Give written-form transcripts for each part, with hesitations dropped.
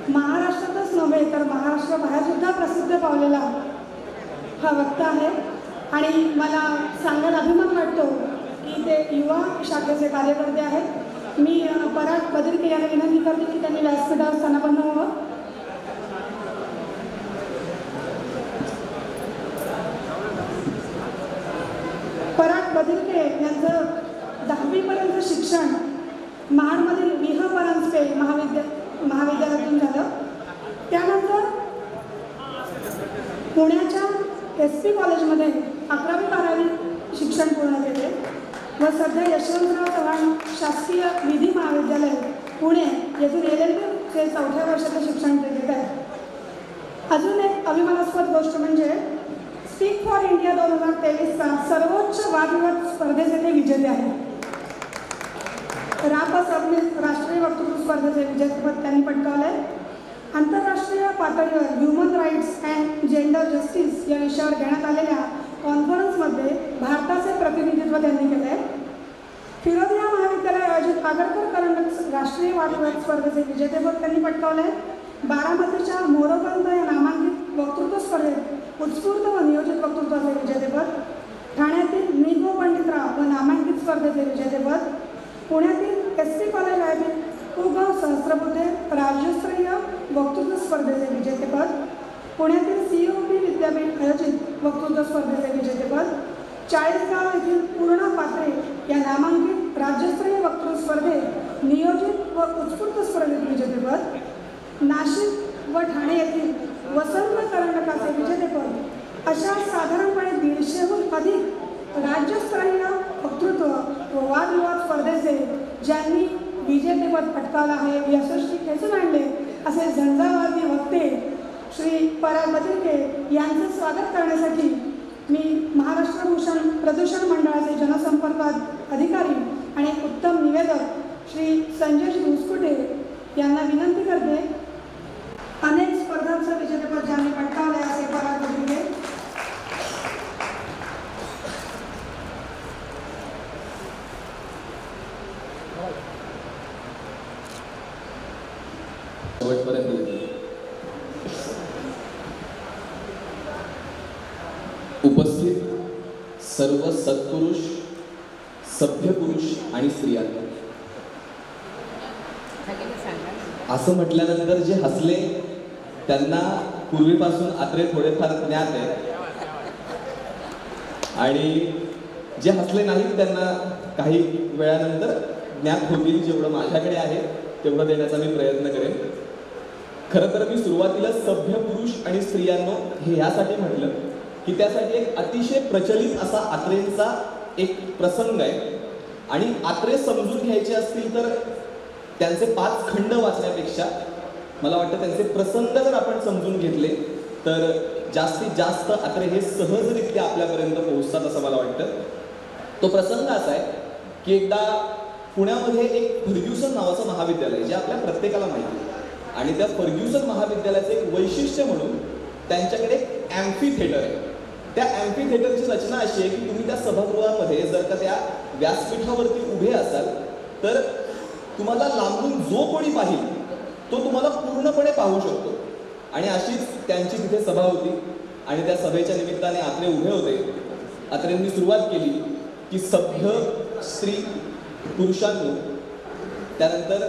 महाराष्ट्रातच नव्हे तर महाराष्ट्राबाहेर सुद्धा प्रसिद्ध पावलेला हा वक्ता आहे आणि मला सांगायला अभिमान वाटतो की ते युवा शाखेचे कार्यकर्ते आहेत। मी पराग बदिरके यांना विनंती करते की त्यांनी व्यासपीठावर स्थानापन्न व्हावं। पराग बदिरके यांचं 10वी पर्यंत शिक्षण महाडमधील विह परांजपे महाविद्यालयातून झालं। त्यानंतर पुण्याच्या SP कॉलेजमध्ये 11वी 12वी शिक्षण पूर्ण केले व सध्या यशवंतराव चव्हाण शासकीय विधी महाविद्यालय पुणे येथून LLB चे 4थ्या वर्षाचं शिक्षण केलेलं आहे। अजून एक अभिमानास्पद गोष्ट म्हणजे स्पीक फॉर इंडिया 2023चा सर्वोच्च वादविवाद स्पर्धेचे ते विजेते आहेत। रापस राष्ट्रीय वक्तृत्व स्पर्धेचे विजेतेपद त्यांनी पटकावले। आंतरराष्ट्रीय पातळीवर human rights and gender justice या विषयावर घेण्यात आलेल्या कॉन्फरन्समध्ये भारताचे प्रतिनिधित्व त्यांनी केले। फिरोदिया महाविद्यालय आयोजित आगरकर करंडक राष्ट्रीय वादविवाद स्पर्धेचे विजेतेपद त्यांनी पटकावले। बारामतीच्या मोरोपंत या नामांकित वक्तृत्व स्पर्धेत उत्स्फूर्त व नियोजित वक्तृत्वाचे विजेतेपद, ठाण्यातील निगो पंडितराव व नामांकित स्पर्धेचे विजेतेपद, पुण्यातील SP कॉलेज आयोजित कुगाव सहस्त्रबुद्धे राज्यस्तरीय वक्तृत्व स्पर्धेचे विजेतेपद, पुण्यातील COP विद्यापीठ आयोजित वक्तृत्व स्पर्धेचे विजेतेपद, चाळीसगाव येथील पूर्णा पात्रे या नामांकित राज्यस्तरीय वक्तृत्व स्पर्धेत नियोजित व उत्स्फूर्त स्पर्धेचे विजेतेपद, नाशिक व ठाणे येथील वसंत करंडकाचे विजेतेपद अशा साधारणपणे 150हून अधिक राज्यस्तरीय वक्तृत्व व वादविवाद स्पर्धेचे ज्यांनी विजेतेपद पटकावलं आहे, यशस्वी खेचून आणले असे झंझावादी वक्ते श्री पराग बदिरके यांचं स्वागत करण्यासाठी मी महाराष्ट्र भूषण प्रदूषण मंडळाचे जनसंपर्क अधिकारी आणि उत्तम निवेदक श्री संजय घुसकुटे यांना विनंती करते। अनेक स्पर्धांचं विजेतेपद ज्यांनी पटकावले असे पराग बदिरके। उपस्थित सर्व सत्पुरुष, सभ्य पुरुष आणि स्त्रियांना असं म्हटल्यानंतर जे हसले त्यांना पूर्वीपासून आत्रे थोडेफार ज्ञात आहे आणि जे हसले नाहीत त्यांना काही वेळानंतर ज्ञात होतील। जेवढं माझ्याकडे आहे तेवढं देण्याचा मी प्रयत्न करेन। खरं तर मी सुरुवातीला सभ्य पुरुष आणि स्त्रियांनो हे यासाठी म्हटलं की त्यासाठी एक अतिशय प्रचलित असा आत्रेंचा एक प्रसंग आहे आणि आत्रे समजून घ्यायचे असतील तर त्यांचे 5 खंड वाचण्यापेक्षा मला वाटतं त्यांचे प्रसंग जर आपण समजून घेतले तर जास्तीत जास्त आत्रे हे सहजरित्या आपल्यापर्यंत पोहोचतात असं मला वाटतं। तो प्रसंग असा आहे की एकदा पुण्यामध्ये एक फर्ग्युसन नावाचं महाविद्यालय जे आपल्या प्रत्येकाला माहिती आहे आणि त्या फर्ग्युसन महाविद्यालयाचं एक वैशिष्ट्य म्हणून त्यांच्याकडे एक ॲम्फी थिएटर आहे। त्या ॲम्फी थिएटरची रचना अशी आहे की तुम्ही त्या सभागृहामध्ये जर का त्या व्यासपीठावरती उभे असाल तर तुम्हाला लांबून जो कोणी पाहिल तो तुम्हाला पूर्णपणे पाहू शकतो आणि अशीच त्यांची तिथे सभा होती आणि त्या सभेच्या निमित्ताने आत्रे उभे होते। आत्रेंनी सुरुवात केली की सभ्य स्त्री पुरुषांनो, त्यानंतर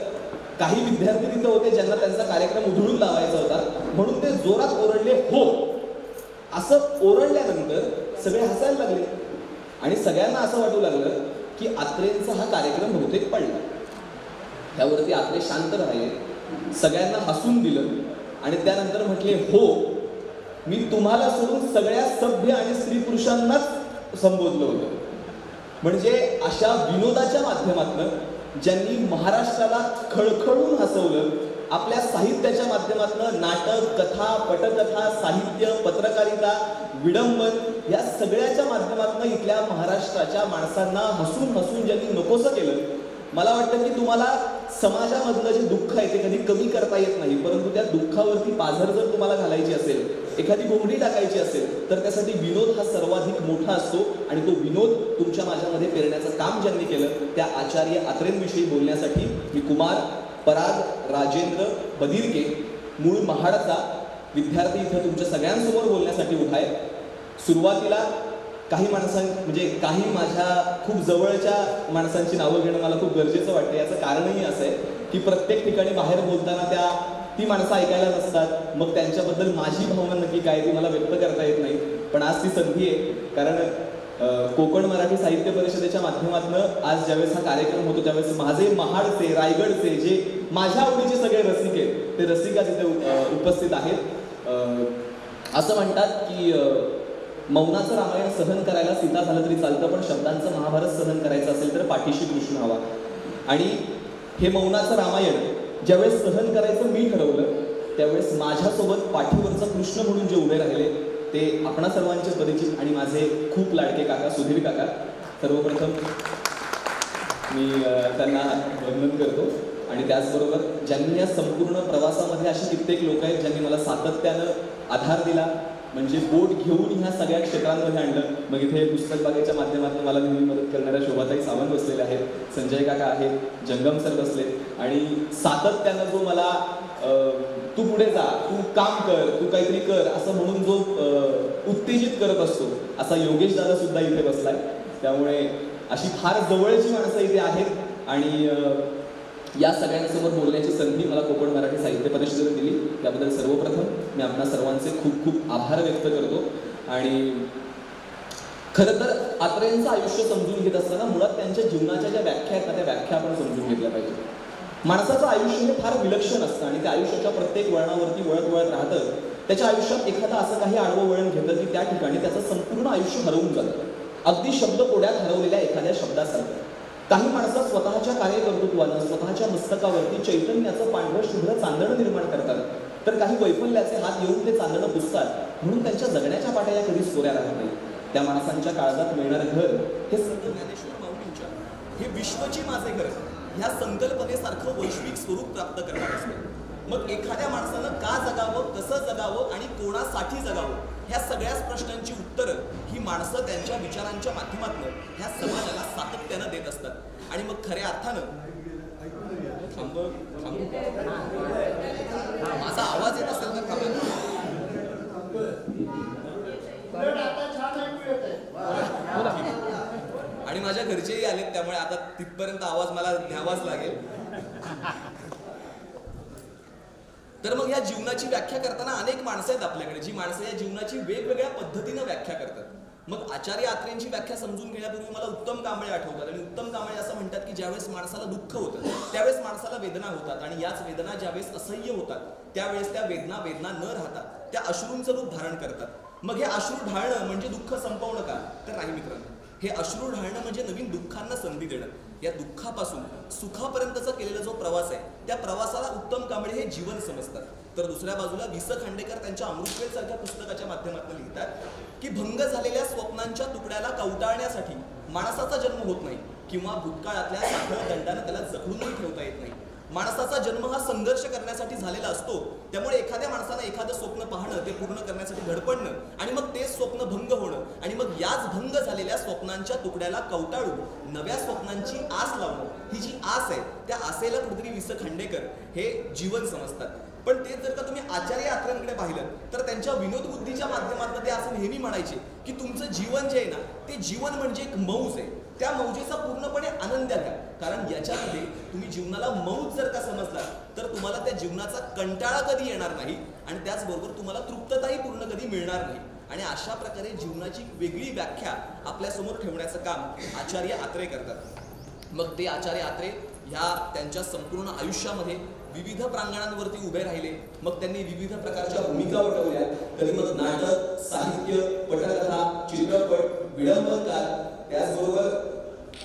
काही विद्यार्थी तिथे होते ज्यांना त्यांचा कार्यक्रम उधळून लावायचा होता म्हणून ते जोरात ओरडले हो। असं ओरडल्यानंतर सगळे हसायला लागले आणि सगळ्यांना असं वाटू लागलं की आत्रेंचा हा कार्यक्रम बहुतेक पडला। त्यावरती आत्रे शांत राहिले, सगळ्यांना हसून दिलं आणि त्यानंतर म्हटले हो, मी तुम्हाला सोडून सगळ्या सभ्य आणि स्त्री पुरुषांनाच संबोधलं होतं। म्हणजे अशा विनोदाच्या माध्यमातून ज्यांनी महाराष्ट्राला खळखळून हसवलं, आपल्या साहित्याच्या माध्यमातून नाटक, कथा, पटकथा, साहित्य, पत्रकारिता, विडंबन या सगळ्याच्या माध्यमातून इथल्या महाराष्ट्राच्या माणसांना हसून हसून ज्यांनी नकोसं केलं, मला वाटतं की तुम्हाला समाजामधलं जे दुःख आहे ते कधी कमी करता येत नाही, परंतु त्या दुःखावरती पाझर जर तुम्हाला घालायची असेल, एखादी घोंगडी टाकायची असेल तर त्यासाठी विनोद हा सर्वाधिक मोठा असतो आणि तो विनोद तुमच्या माझ्यामध्ये पेरण्याचं काम ज्यांनी केलं त्या आचार्य आत्रेंविषयी बोलण्यासाठी मी कुमार पराग राजेंद्र बदिरके मूळ महाडचा विद्यार्थी इथं तुमच्या सगळ्यांसमोर बोलण्यासाठी उभा आहे. सुरुवातीला काही म्हणजे काही माझ्या खूप जवळच्या माणसांची नावं घेणं मला खूप गरजेचं वाटतं. याचं कारणही असं आहे की प्रत्येक ठिकाणी बाहेर बोलताना ती माणसं ऐकायला नसतात. मग त्यांच्याबद्दल माझी भावना नक्की काय ती मला व्यक्त करता येत नाही. पण आज ती संधी आहे, कारण कोकण मराठी साहित्य परिषदेच्या माध्यमातून आज ज्यावेळेस हा कार्यक्रम होतो त्यावेळेस माझे महाडचे, रायगडचे जे माझ्या आवडीचे सगळे रसिक आहेत ते रसिका तिथे उपस्थित आहेत. असं म्हणतात की मौनाचं रामायण सहन करायला सीता झालं तरी चालतं, पण शब्दांचं महाभारत सहन करायचं असेल तर पाठीशी कृष्ण हवा. आणि हे मौनाचं रामायण ज्यावेळेस सहन करायचं मी ठरवलं त्यावेळेस माझ्यासोबत पाठीवरचा कृष्ण म्हणून जे उभे राहिले ते आपणा सर्वांचे परिचित आणि माझे खूप लाडके काका सुधीर काका. सर्वप्रथम मी त्यांना वंदन करतो. आणि त्याचबरोबर ज्यांनी या संपूर्ण प्रवासामध्ये असे कित्येक लोक आहेत ज्यांनी मला सातत्यानं आधार दिला, म्हणजे बोट घेऊन ह्या सगळ्या क्षेत्रांमध्ये आणलं. मग इथे पुस्तक बागेच्या माध्यमातून मला नेहमी मदत करणाऱ्या शोभाताई सावंत बसलेल्या आहेत, संजय काका आहेत, जंगम सर बसले. आणि सातत्यानं जो मला तू पुढे जा, तू काम कर, तू काहीतरी कर असं म्हणून जो उत्तेजित करत असतो असा योगेश दादा सुद्धा इथे बसलाय. त्यामुळे अशी फार जवळची माणसं इथे आहेत आणि या सगळ्यांसमोर बोलण्याची संधी मला कोकण मराठी साहित्य परिषदेने दिली. त्याबद्दल सर्वप्रथम मी आपणा सर्वांचे खूप खूप आभार व्यक्त करतो. आणि खरं तर आत्रेंचं आयुष्य समजून घेत असताना मुळात त्यांच्या जीवनाच्या ज्या व्याख्या आहेत ना त्या व्याख्या आपण समजून घेतल्या पाहिजे. माणसाचं आयुष्य हे फार विलक्षण असतं आणि त्या आयुष्याच्या प्रत्येक वळणावरती वळत राहतं. त्याच्या आयुष्यात एखादं असं काही आडवं वळण घेतं की त्या ठिकाणी त्याचं संपूर्ण आयुष्य हरवून जातं, अगदी शब्दकोड्यात हरवलेल्या एखाद्या शब्दासारखं. काही माणसं स्वतःच्या कार्यकर्तृत्वानं स्वतःच्या मस्तकावरती चैतन्याचं पांढरं शुभ्र चांदणं निर्माण करतात, तर काही वैफल्याचे हात येऊन ते चांदणं पुसतात म्हणून त्यांच्या जगण्याच्या पाट्या या कधीच कोऱ्या राहत नाही. त्या माणसांच्या काळजात मिळणारं घर हे संत ज्ञानेश्वर माऊलींच्या हे विश्वची माझे घर ह्या संकल्पनेसारखं वैश्विक स्वरूप प्राप्त करणार असतं. मग एखाद्या माणसानं का जगावं, कसं जगावं आणि कोणासाठी जगावं ह्या सगळ्याच प्रश्नांची उत्तरं ही माणसं त्यांच्या विचारांच्या माध्यमातून ह्या समाजाला सातत्यानं देत असतात. आणि मग खऱ्या अर्थानं माझा आवाज येत असेल तर आणि माझ्या घरचेही आलेत त्यामुळे आता तिथपर्यंत आवाज मला घ्यावाच लागेल. तर मग या जीवनाची व्याख्या करताना अनेक माणसं आहेत आपल्याकडे जी माणसं या जीवनाची वेगवेगळ्या पद्धतीनं व्याख्या करतात. मग आचार्य आत्रेंची व्याख्या समजून घेण्यापूर्वी मला उत्तम कांबळे आठवतात. आणि उत्तम कांबळे असं म्हणतात की ज्यावेळेस माणसाला दुःख होतं त्यावेळेस माणसाला वेदना होतात आणि याच वेदना ज्यावेळेस असह्य होतात त्यावेळेस त्या वेदना न राहता त्या अश्रूंचं रूप धारण करतात. मग हे अश्रू ढाळणं म्हणजे दुःख संपवणं का? तर नाही मित्रांनो, हे अश्रू ढाळणं म्हणजे नवीन दुःखांना संधी देणं. या दुःखापासून सुखापर्यंतचा केलेला जो प्रवास आहे त्या प्रवासाला उत्तम कांबळे हे जीवन समजतात. तर दुसऱ्या बाजूला वि स खांडेकर त्यांच्या अमृतवेल सारख्या पुस्तकाच्या माध्यमातून लिहितात की भंग झालेल्या स्वप्नांच्या तुकड्याला कवटाळण्यासाठी माणसाचा जन्म होत नाही किंवा भूतकाळातल्या साखळ दंडानं त्याला जखडूनही ठेवता येत नाही. माणसाचा जन्म हा संघर्ष करण्यासाठी झालेला असतो. त्यामुळे एखाद्या माणसानं एखादं स्वप्न पाहणं, ते पूर्ण करण्यासाठी धडपडणं आणि मग तेच स्वप्न भंग होणं आणि मग याच भंग झालेल्या स्वप्नांच्या तुकड्याला कवटाळून नव्या स्वप्नांची आस लावणं, ही जी आस आहे त्या आसेला कुठेतरी वि स खांडेकर हे जीवन समजतात. पण ते जर का तुम्ही आचार्य आत्रेंकडे पाहिलं तर त्यांच्या विनोद बुद्धीच्या माध्यमातून ते असं नेहमी म्हणायचे की तुमचं जीवन जे आहे ना ते जीवन म्हणजे एक मौज आहे. त्या मौजेचा पूर्णपणे आनंद घ्या, कारण याच्यामध्ये तुम्ही जीवनाला मौज जर का समजला तर तुम्हाला त्या जीवनाचा कंटाळा कधी येणार नाही आणि त्याचबरोबर तुम्हाला तृप्तताही पूर्ण कधी मिळणार नाही. आणि अशा प्रकारे जीवनाची वेगळी व्याख्या आपल्यासमोर ठेवण्याचं काम आचार्य आत्रे करतात. मग ते आचार्य आत्रे ह्या त्यांच्या संपूर्ण आयुष्यामध्ये विविध प्रांगणांवरती उभे राहिले. मग त्यांनी विविध प्रकारच्या भूमिका वठवल्या. कधी मग नाटक, साहित्य, पटकथा, चित्रपट, विडंबनकार, त्याचबरोबर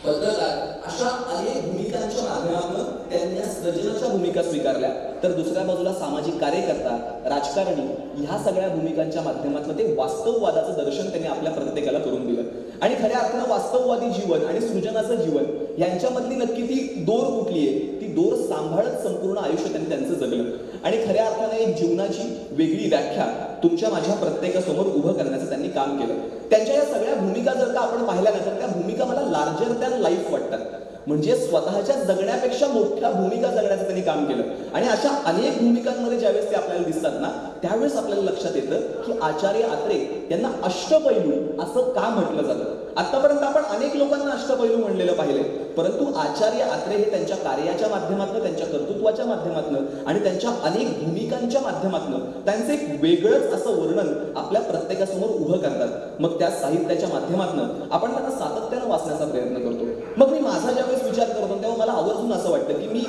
पत्रकार अशा अनेक भूमिकांच्या माध्यमातून त्यांनी या सर्जनाच्या भूमिका स्वीकारल्या. तर दुसऱ्या बाजूला सामाजिक कार्यकर्ता, राजकारणी ह्या सगळ्या भूमिकांच्या माध्यमातून ते वास्तववादाचं दर्शन त्यांनी आपल्या प्रत्येकाला करून दिलं. आणि खऱ्या अर्थानं वास्तववादी जीवन आणि सृजनाचं जीवन यांच्यामधली नक्की ती दोर कुठली आहे, ती दोर सांभाळत संपूर्ण आयुष्य त्यांनी त्यांचं जगलं. आणि खऱ्या अर्थानं एक जीवनाची वेगळी व्याख्या तुमच्या माझ्या प्रत्येकासमोर उभं करण्याचं त्यांनी काम केलं. त्यांच्या या सगळ्या भूमिका जर का आपण पाहिल्या ना तर त्या भूमिका मला लार्जर दॅन लाईफ वाटतात. म्हणजे स्वतःच्या जगण्यापेक्षा मोठ्या भूमिका जगण्याचं त्यांनी काम केलं. आणि अशा अनेक भूमिकांमध्ये ज्यावेळेस ते आपल्याला दिसतात ना, त्यावेळेस आपल्याला लक्षात येतं की आचार्य आत्रे यांना अष्टपैलू असं का म्हटलं जातं. आतापर्यंत आपण अनेक लोकांना अष्टपैलू म्हणलेलं पाहिलंय, परंतु आचार्य आत्रे हे त्यांच्या कार्याच्या माध्यमातून, त्यांच्या कर्तृत्वाच्या माध्यमातून आणि त्यांच्या अनेक भूमिकांच्या माध्यमातून त्यांचं एक वेगळंच असं वर्णन आपल्या प्रत्येकासमोर उभं करतात. मग त्या साहित्याच्या माध्यमातून आपण त्यांना सातत्यानं वाचण्याचा प्रयत्न करतो. मग मी माझा ज्यावेळेस विचार करतो तेव्हा मला आवर्जून असं वाटतं की मी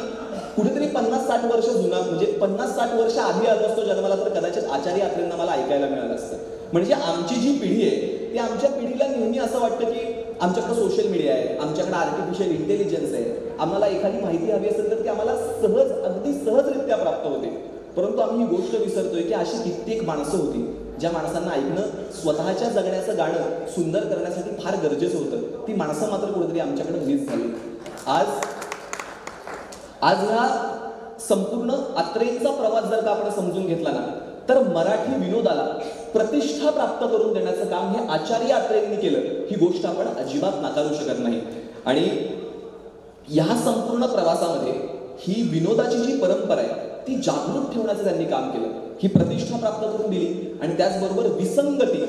कुठेतरी 50-60 वर्ष जुना, म्हणजे 50-60 वर्ष आधी आलो असतो जन्माला तर कदाचित आचार्य आत्रेंना मला ऐकायला मिळालं असतं. म्हणजे आमची जी पिढी आहे ती आमच्या पिढीला नेहमी असं वाटतं की आमच्याकडे सोशल मीडिया आहे, आमच्याकडे आर्टिफिशियल इंटेलिजन्स आहे, आम्हाला एखादी माहिती हवी असेल तर ती आम्हाला सहज, अगदी सहजरित्या प्राप्त होते. परंतु आम्ही ही गोष्ट विसरतोय की अशी कित्येक माणसं होती ज्या माणसांना ऐकणं स्वतःच्या जगण्याचं गाणं सुंदर करण्यासाठी फार गरजेचं होतं. ती माणसं मात्र कुठेतरी आमच्याकडे मिस झाली. आज ह्या संपूर्ण आत्रेंचा प्रवास जर का आपण समजून घेतला ना, तर मराठी विनोदाला प्रतिष्ठा प्राप्त करून देण्याचं काम हे आचार्य आत्रेंनी केलं, ही गोष्ट आपण अजिबात नाकारू शकत नाही. आणि या संपूर्ण प्रवासामध्ये ही विनोदाची जी परंपरा आहे ती जागृत ठेवण्याचं त्यांनी काम केलं. ही प्रतिष्ठा प्राप्त करून दिली आणि त्याचबरोबर विसंगती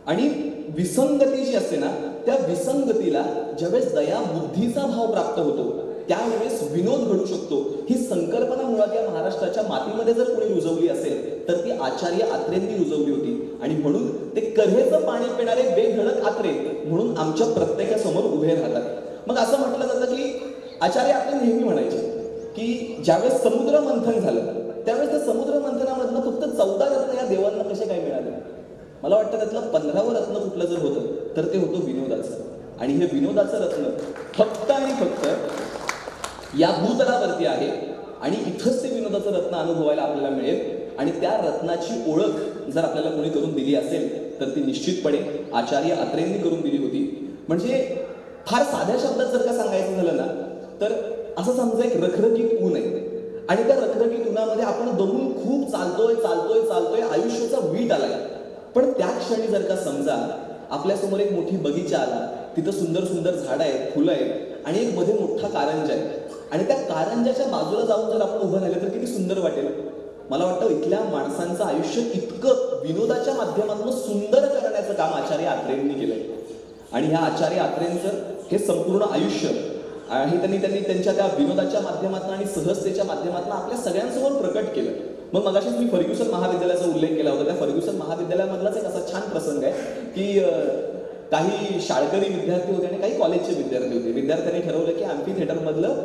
आणि विसंगती जी असते ना, त्या विसंगतीला ज्यावेळेस दया बुद्धीचा भाव प्राप्त होतो त्यावेळेस विनोद घडू शकतो. ही संकल्पना मुळात या महाराष्ट्राच्या मातीमध्ये जर कोणी रुजवली असेल तर ती आचार्य आत्रेंनी रुजवली होती. आणि म्हणून ते कऱ्हेचं पाणी पिणारे बेधडक आत्रे म्हणून आमच्या प्रत्येकासमोर उभे राहतात. मग असं म्हटलं जातं की आचार्य आत्रे नेहमी म्हणायचे की ज्यावेळेस समुद्र मंथन झालं त्यावेळेस त्या समुद्र मंथनामधनं फक्त 14 रत्न या देवांना कसे काय मिळाले. मला वाटतं त्यातलं 15वं रत्न कुठलं जर होतं तर ते होतं विनोदाचं. आणि हे विनोदाचं रत्न फक्त आणि फक्त या भूतलावरती आहे आणि इथंच ते विनोदाचं रत्न अनुभवायला आपल्याला मिळेल. आणि त्या रत्नाची ओळख जर आपल्याला कोणी करून दिली असेल तर ती निश्चितपणे आचार्य आत्रेंनी करून दिली होती. म्हणजे फार साध्या शब्दात जर का सांगायचं झालं ना तर असं समजा एक रखरखीत ऊन आहे आणि त्या रखरखीत उन्हामध्ये आपण दमून खूप चालतोय, आयुष्याचा वीट आलाय. पण त्या क्षणी जर का समजा आपल्यासमोर एक मोठी बगीचा आला, तिथं सुंदर सुंदर झाडं आहेत, फुलं आहेत आणि एक मध्ये मोठा कारंजा आहे आणि त्या कारंजाच्या बाजूला जाऊन जर आपण उभं राहिलं तर किती सुंदर वाटेल. मला वाटतं इथल्या माणसांचं आयुष्य इतकं विनोदाच्या माध्यमातून सुंदर करण्याचं काम आचार्य आत्रेंनी केलंय. आणि ह्या आचार्य आत्रेंचं हे संपूर्ण आयुष्य हे त्यांनी त्यांच्या त्या विनोदाच्या माध्यमातून आणि सहजतेच्या माध्यमातून आपल्या सगळ्यांसमोर प्रकट केलं. मग मगाशीच मी फर्ग्युसन महाविद्यालयाचा उल्लेख केला होता. त्या फर्ग्युसन महाविद्यालयामधलाच एक असा छान प्रसंग आहे की काही शाळकरी विद्यार्थी होते आणि काही कॉलेजचे विद्यार्थी होते. विद्यार्थ्यांनी ठरवलं की अँफी थिएटरमधलं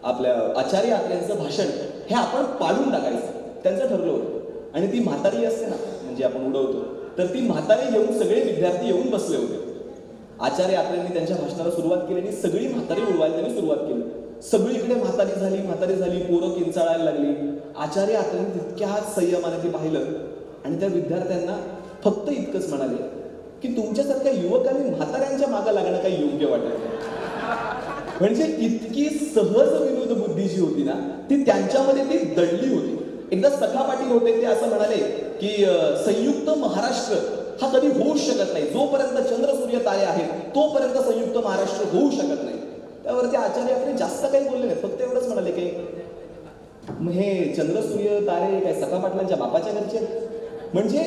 आपल्या आचार्य आत्रेंचं भाषण हे आपण पाडून टाकायचं, त्यांचं ठरलं होतं. आणि ती म्हातारी असते ना, म्हणजे आपण उडवतो, तर ती म्हातारी घेऊन सगळे विद्यार्थी येऊन बसले होते. आचार्य आत्रेंनी त्यांच्या भाषणाला सुरुवात केली आणि सगळी म्हातारी उडवायला त्यांनी सुरुवात केली. सगळीकडे म्हातारी झाली, पोरं किंचाळायला लागली. आचार्य आत्रेंनी तितक्या संयमाने ते पाहिलं आणि त्या विद्यार्थ्यांना फक्त इतकंच म्हणाले की तुमच्यासारख्या युवकांनी म्हाताऱ्यांच्या मागं लागणं काही योग्य वाटत नाही. म्हणजे इतकी सहज विनोद बुद्धी जी होती ना ती त्यांच्यामध्ये ती दडली होती. एकदा सखा पाटील होते, ते असं म्हणाले की संयुक्त महाराष्ट्र हा कधी होऊच शकत नाही. जोपर्यंत चंद्र सूर्य तारे आहेत तोपर्यंत संयुक्त महाराष्ट्र होऊ शकत नाही. त्यावरती आचार्य आत्रे जास्त काही बोलले नाही, फक्त एवढंच म्हणाले की मग हे चंद्र सूर्य तारे काय सखा पाटलांच्या बापाच्या घरचे. म्हणजे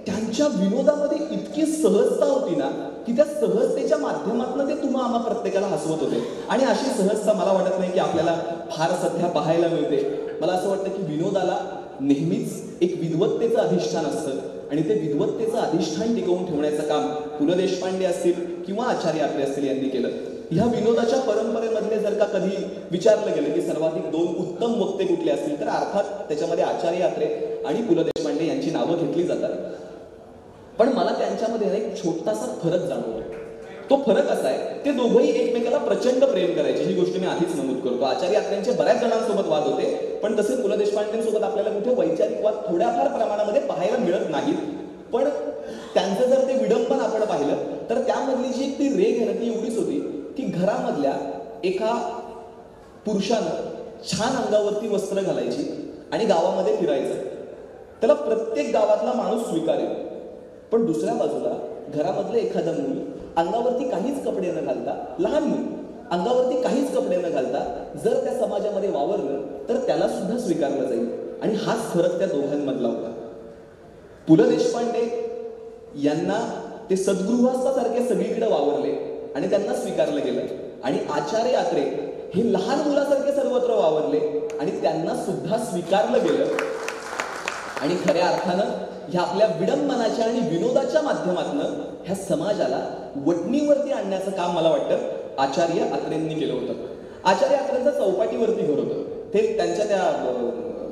त्यांच्या विनोदामध्ये इतकी सहजता होती ना की त्या सहजतेच्या माध्यमातून ते तुम्हा आम्हा प्रत्येकाला हसवत होते. आणि अशी सहजता मला वाटत नाही की आपल्याला फार सध्या पाहायला मिळते. मला असं वाटतं की विनोदाला नेहमीच एक विद्वत्तेचं अधिष्ठान असतं आणि ते विद्वत्तेचं अधिष्ठान टिकवून ठेवण्याचं काम पु ल देशपांडे असतील किंवा आचार्य आत्रे असतील यांनी केलं. ह्या विनोदाच्या परंपरेमधले जर का कधी विचारलं गेलं की सर्वाधिक 2 उत्तम वक्ते कुठले असतील तर अर्थात त्याच्यामध्ये आचार्य आत्रे आणि पु ल देशपांडे यांची नावं घेतली जातात. पण मला त्यांच्यामध्ये एक छोटासा फरक जाणवतो. तो फरक असा आहे, ते दोघंही एकमेकाला प्रचंड प्रेम करायचे. ही गोष्ट मी आधीच नमूद करतो. आचार्य आत्रेंचे बऱ्याच जणांसोबत वाद होते, पण तसे पु ल देशपांडेंसोबत आपल्याला कुठे वैचारिक वाद थोड्याफार प्रमाणामध्ये पाहायला मिळत नाहीत. पण त्यांचं जर ते विडंबन आपण पाहिलं तर त्यामधली जी ती रेघ आहे ना ती एवढीच होती की घरामधल्या एका पुरुषानं छान अंगावरती वस्त्र घालायची आणि गावामध्ये फिरायचं. त्याला प्रत्येक गावातला माणूस स्वीकारेल. पण दुसऱ्या बाजूला घरामधलं एखादं मूल अंगावरती काहीच कपडे न घालता, लहान मूल अंगावरती काहीच कपडे न घालता जर त्या समाजामध्ये वावरलं तर त्याला सुद्धा स्वीकारलं जाईल. आणि हाच फरक त्या दोघांमधला होता. पु ल देशपांडे यांना ते सद्गृहस्थासारखे सगळीकडे वावरले आणि त्यांना स्वीकारलं गेलं. आणि आचार्य आत्रे हे लहान मुलासारखे सर्वत्र वावरले आणि त्यांना सुद्धा स्वीकारलं गेलं. आणि खऱ्या अर्थानं ह्या आपल्या विडंबनाच्या आणि विनोदाच्या माध्यमातून ह्या समाजाला वटणीवरती आणण्याचं काम मला वाटतं आचार्य आत्रेंनी केलं होतं. आचार्य आत्रेंचं चौपाटीवरती घर होतं. ते त्यांच्या त्या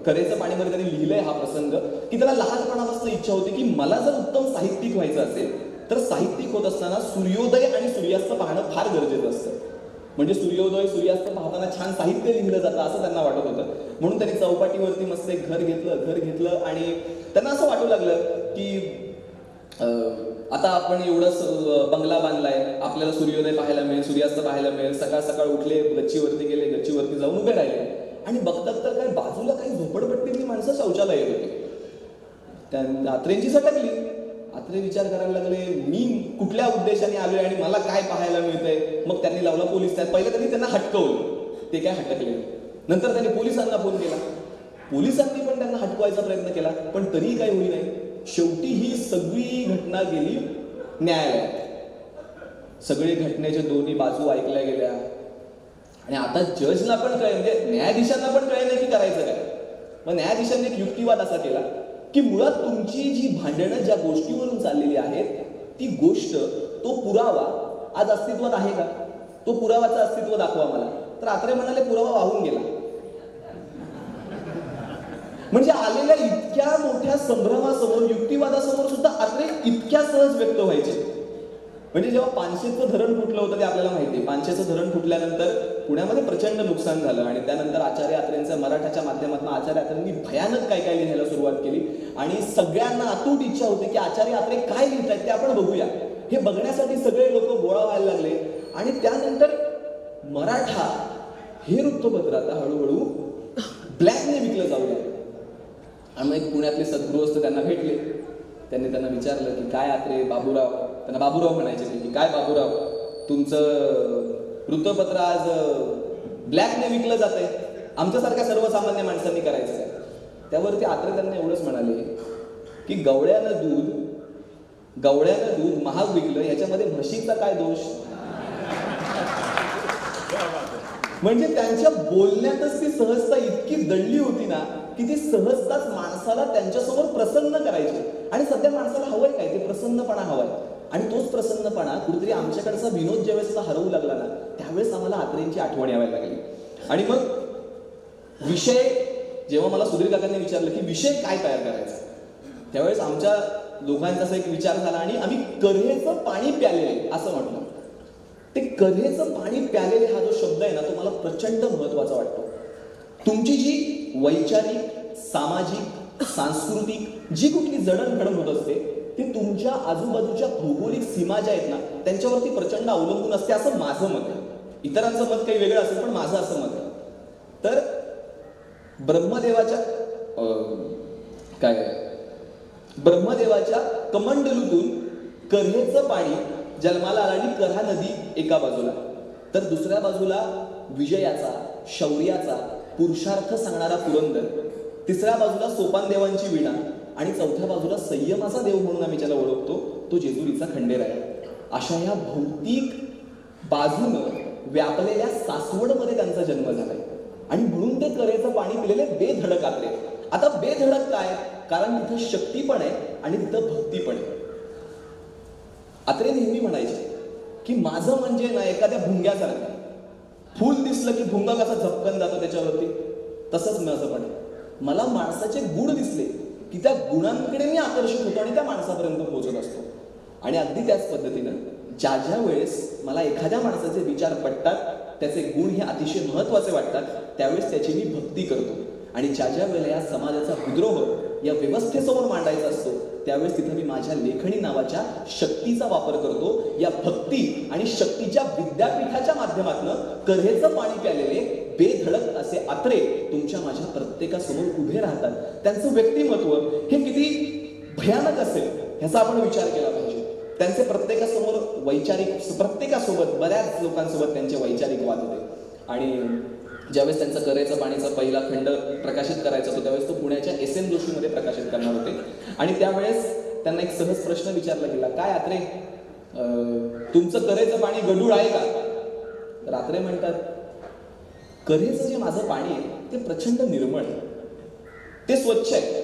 करेचं पाणीमध्ये त्यांनी लिहिलंय हा प्रसंग की त्याला लहानपणापासून इच्छा होती की मला जर उत्तम साहित्यिक व्हायचं असेल तर साहित्यिक होत असताना सूर्योदय आणि सूर्यास्त पाहणं फार गरजेचं असतं. म्हणजे सूर्योदय सूर्यास्त पाहताना छान साहित्य लिहिलं जातं असं त्यांना वाटत होतं. म्हणून त्यांनी चौपाटीवरती मस्त एक घर घेतलं आणि त्यांना असं वाटू लागलं की आता आपण एवढं बंगला बांधलाय, आपल्याला सूर्योदय पाहायला मिळेल, सूर्यास्त पाहायला मिळेल. सकाळ सकाळ उठले, गच्चीवरती गेले, गच्चीवरती जाऊन उभे राहिले आणि बघतात तर काय बाजूला काही झोपडपट्टीतली माणसं शौचालय येत होती. त्या आत्रेंची सटकली. आत्रे विचार करायला लागले मी कुठल्या उद्देशाने आलोय आणि मला काय पाहायला मिळतंय. मग त्यांनी लावला पोलीस. पहिलं त्यांनी त्यांना हटकवलं, ते काय हटकले. नंतर त्यांनी पोलिसांना फोन केला. पोलिसांनी पण त्यांना हटकवायचा प्रयत्न केला पण तरीही काही होई नाही. शेवटी ही सगळी घटना गेली न्यायालयात. सगळे घटनेच्या दोन्ही बाजू ऐकल्या गेल्या आणि आता जजला पण कळे म्हणजे न्यायाधीशांना पण कळे नाही की करायचं काय. मग न्यायाधीशांनी एक युक्तिवाद असा केला की मुळात तुमची जी भांडणं ज्या गोष्टीवरून चाललेली आहेत ती गोष्ट, तो पुरावा आज अस्तित्वात आहे का, तो पुरावाचं अस्तित्व दाखवा मला. तर आत्रे म्हणाले पुरावा वाहून गेला. म्हणजे आलेल्या इतक्या मोठ्या संभ्रमासमोर, युक्तिवादासमोर सुद्धा आत्रे इतक्या सहज व्यक्त व्हायचे. म्हणजे जेव्हा पानशेचं धरण फुटलं होतं ते आपल्याला माहिती आहे. पानशेचं धरण फुटल्यानंतर पुण्यामध्ये प्रचंड नुकसान झालं आणि त्यानंतर आचार्य आत्रेंचं मराठाच्या माध्यमातून आचार्य आत्रेंनी भयानक काय काय लिहायला सुरुवात केली आणि सगळ्यांना अतूट इच्छा होती की आचार्य आत्रे काय लिहित आहेत ते आपण बघूया. हे बघण्यासाठी सगळे लोक गोळा व्हायला लागले आणि त्यानंतर मराठा हे वृत्तपत्र आता हळूहळू ब्लॅकने विकलं जाऊ लागलं. आणि मग पुण्यातले सद्गृहस्थ त्यांना भेटले. त्यांनी त्यांना विचारलं की काय आत्रे, बाबूराव, त्यांना बाबूराव म्हणायचे की काय बाबूराव, तुमचं वृत्तपत्र आज ब्लॅकने विकलं जात आहे, आमच्यासारख्या सर्वसामान्य माणसांनी करायचं काय. त्यावरती आत्रे त्यांना एवढंच म्हणाले की गवळ्यानं दूध महाग विकलं, याच्यामध्ये म्हशीचा काय दोष. म्हणजे त्यांच्या बोलण्यातच ती सहजता इतकी दडली होती ना की ती सहजताच माणसाला त्यांच्यासमोर प्रसन्न करायची. आणि सध्या माणसाला हवंय काय, ते प्रसन्नपणा हवाय. आणि तोच प्रसन्नपणा कुठेतरी आमच्याकडचा विनोद ज्यावेळेस हरवू लागला ना त्यावेळेस आम्हाला आत्रेंची आठवण यायला लागली. आणि मग विषय जेव्हा मला सुधीर काकांनी विचारलं की विषय काय तयार करायचा, त्यावेळेस आमच्या दोघांचा असा एक विचार झाला आणि आम्ही कऱ्हेचं पाणी प्यालेले असं म्हटलं. ते कऱ्हेचं पाणी प्यालेले हा जो शब्द आहे ना तो मला प्रचंड महत्वाचा वाटतो. तुमची जी वैचारिक, सामाजिक, सांस्कृतिक जी कुठली जडणघडण होत असते ती तुमच्या आजूबाजूच्या भौगोलिक सीमा ज्या आहेत ना त्यांच्यावरती प्रचंड अवलंबून असते असं माझं मत आहे. इतरांचं मत काही वेगळं असेल पण माझं असं मत आहे. तर ब्रह्मदेवाच्या कमंडलूतून कऱ्हेचं पाणी जन्माला आलं आणि कऱ्हा नदी एका बाजूला, तर दुसऱ्या बाजूला विजयाचा, शौर्याचा, पुरुषार्थ सांगणारा पुरंदर, तिसऱ्या बाजूला सोपान देवांची वीणा आणि चौथ्या बाजूला संयमाचा देव म्हणून आम्ही ज्याला ओळखतो तो जेजुरीचा खंडेराय. अशा या भौतिक बाजूनं व्यापलेल्या सासवडमध्ये त्यांचा जन्म झालाय आणि म्हणून ते कऱ्हेचं पाणी पिलेले बेधडक आत्रे. आता बेधडक काय, कारण तिथं शक्ती पण आहे आणि तिथं भक्ती पण आहे. आत्रे नेहमी म्हणायचे की माझं म्हणजे ना एखाद्या भुंग्यासारखं, फूल दिसलं की भुंगा कसा झपकन जातो त्याच्यावरती तसंच माझं पण. मला माणसाचे गुण दिसले की त्या गुणांकडे मी आकर्षित होतो आणि त्या माणसापर्यंत पोहोचत असतो. आणि अगदी त्याच पद्धतीनं ज्या ज्या वेळेस मला एखाद्या माणसाचे विचार पटतात, त्याचे गुण हे अतिशय महत्वाचे वाटतात, त्यावेळेस त्याची मी भक्ती करतो. आणि ज्या ज्या वेळेला या समाजाचा विद्रोह या व्यवस्थेसमोर मांडायचा असतो त्यावेळेस तिथं मी माझ्या लेखणी नावाच्या शक्तीचा वापर करतो. या भक्ती आणि शक्तीच्या विद्यापीठाच्या माध्यमातून कऱ्हेचं पाणी प्यालेले बेधडक असे आत्रे तुमच्या माझ्या प्रत्येकासमोर उभे राहतात. त्यांचं व्यक्तिमत्व हे किती भयानक असेल ह्याचा आपण विचार केला पाहिजे. त्यांचे प्रत्येकासमोर प्रत्येकासोबत बऱ्याच लोकांसोबत त्यांचे वैचारिक वाद होते. आणि ज्यावेळेस त्यांचं करेचं पाणीचा पहिला खंड प्रकाशित करायचा होता त्यावेळेस तो पुण्याच्या SM जोशीमध्ये प्रकाशित करणार होते. आणि त्यावेळेस त्यांना एक सहज प्रश्न विचारला गेला, काय आत्रे तुमचं करेचं पाणी गढूळ आहे का? तर आत्रे म्हणतात, करेचं जे माझं पाणी आहे ते प्रचंड निर्मळ आहे, ते स्वच्छ आहे,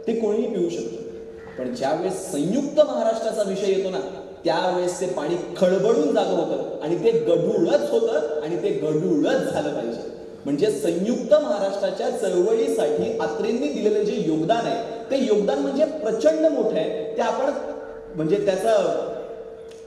ते कोणीही पिऊ शकतं. पण ज्यावेळेस संयुक्त महाराष्ट्राचा विषय येतो ना त्यावेळेस ते पाणी खळबळून जागं होतं आणि ते गढूळच होतं आणि ते गढूळच झालं पाहिजे. म्हणजे संयुक्त महाराष्ट्राच्या चळवळीसाठी आत्रेंनी दिलेलं जे योगदान आहे ते योगदान म्हणजे प्रचंड मोठं आहे. ते आपण म्हणजे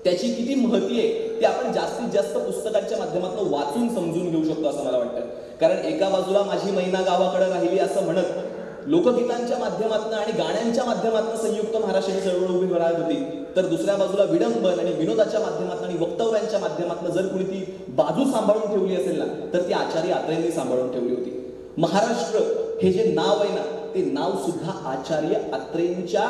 त्याची किती महती आहे ते आपण जास्तीत जास्त पुस्तकांच्या माध्यमातून वाचून समजून घेऊ शकतो असं मला वाटतं. कारण एका बाजूला माझी मैना गावाकडे राहिली असं म्हणत लोकगीतांच्या माध्यमातून आणि गाण्यांच्या माध्यमातून संयुक्त महाराष्ट्राची चळवळ उभी राहत होती, तर दुसऱ्या बाजूला विडंबन आणि विनोदाच्या माध्यमातून आणि वक्तव्यांच्या माध्यमातून जर कुणी ती बाजू सांभाळून ठेवली असेल ना तर ती आचार्य आत्रेंनी सांभाळून ठेवली होती. महाराष्ट्र हे जे नाव आहे ना ते नाव सुद्धा आचार्य आत्रेंच्या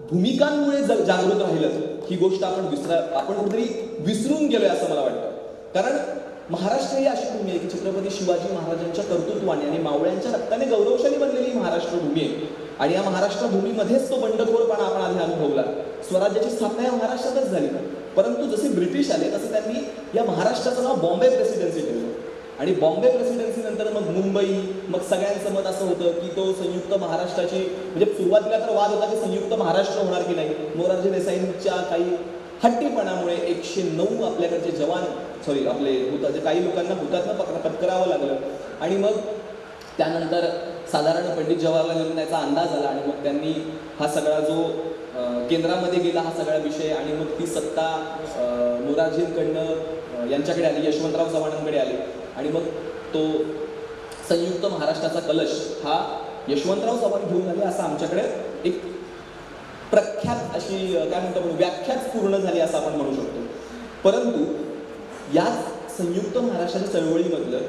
भूमिकांमुळे जागृत राहिलं. ही गोष्ट आपण कुठेतरी विसरून गेलोय असं मला वाटतं. कारण महाराष्ट्र ही अशी भूमी आहे की छत्रपती शिवाजी महाराजांच्या कर्तृत्वाने आणि मावळ्यांच्या रक्ताने गौरवशाली बनलेली महाराष्ट्र भूमी आहे. आणि या महाराष्ट्र भूमीमध्येच तो बंडखोरपणा आपण आधी अनुभवला. स्वराज्याची स्थापना या महाराष्ट्रातच झाली. परंतु जसे ब्रिटिश आले तसे त्यांनी या महाराष्ट्राचं नाव बॉम्बे प्रेसिडेन्सी ठेवलं. आणि बॉम्बे प्रेसिडेन्सी नंतर मग मुंबई, मग सगळ्यांचं मत असं होतं की तो संयुक्त महाराष्ट्राची म्हणजे सुरुवातीला तर वाद होता की संयुक्त महाराष्ट्र होणार की नाही. मोरारजी देसाईंच्या काही हट्टीपणामुळे 109 आपल्याकडचे जवान आपले भूताचे काही लोकांना हुतात्मा पत्करावं लागलं. आणि मग त्यानंतर साधारण पंडित जवाहरलाल नेहरूंना याचा अंदाज आला आणि मग त्यांनी हा सगळा जो केंद्रामध्ये गेला हा सगळा विषय आणि मग ती सत्ता मोरारजींकडनं यांच्याकडे आली, यशवंतराव चव्हाणांकडे आली. आणि मग तो संयुक्त महाराष्ट्राचा कलश हा यशवंतराव चव्हाण घेऊन आले असं आमच्याकडे एक प्रख्यात अशी काय म्हणतो आपण व्याख्याच पूर्ण झाली असं आपण म्हणू शकतो. परंतु याच संयुक्त महाराष्ट्राच्या चळवळीमधलं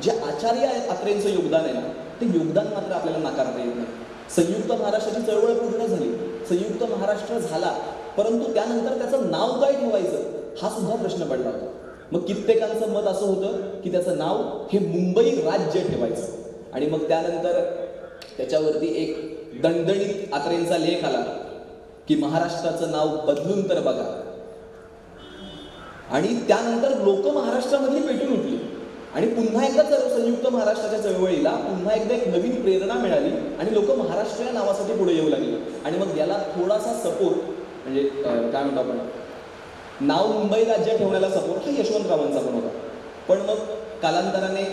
जे आचार्य आत्रेंचं योगदान आहे ना ते योगदान मात्र आपल्याला नाकारता येत नाही. संयुक्त महाराष्ट्राची चळवळ पूर्ण झाली, संयुक्त महाराष्ट्र झाला, परंतु त्यानंतर त्याचं नाव काय ठेवायचं हा सुद्धा प्रश्न पडला होता. मग कित्येकांचं मत असं होतं की त्याचं नाव हे मुंबई राज्य ठेवायचं. आणि मग त्यानंतर त्याच्यावरती एक दणदणीत आत्रेंचा लेख आला की महाराष्ट्राचं नाव बदलून तर बघा. आणि त्यानंतर लोक महाराष्ट्रामधली पेटून उठली आणि पुन्हा एकदा संयुक्त महाराष्ट्राच्या चळवळीला पुन्हा एकदा एक नवीन प्रेरणा मिळाली आणि लोक महाराष्ट्र या नावासाठी पुढे येऊ लागले. आणि मग याला थोडासा सपोर्ट म्हणजे काय म्हणतो आपण नाव मुंबई राज्य ठेवण्याला सपोर्ट हा यशवंतरावांचा पण होता. पण मग कालांतराने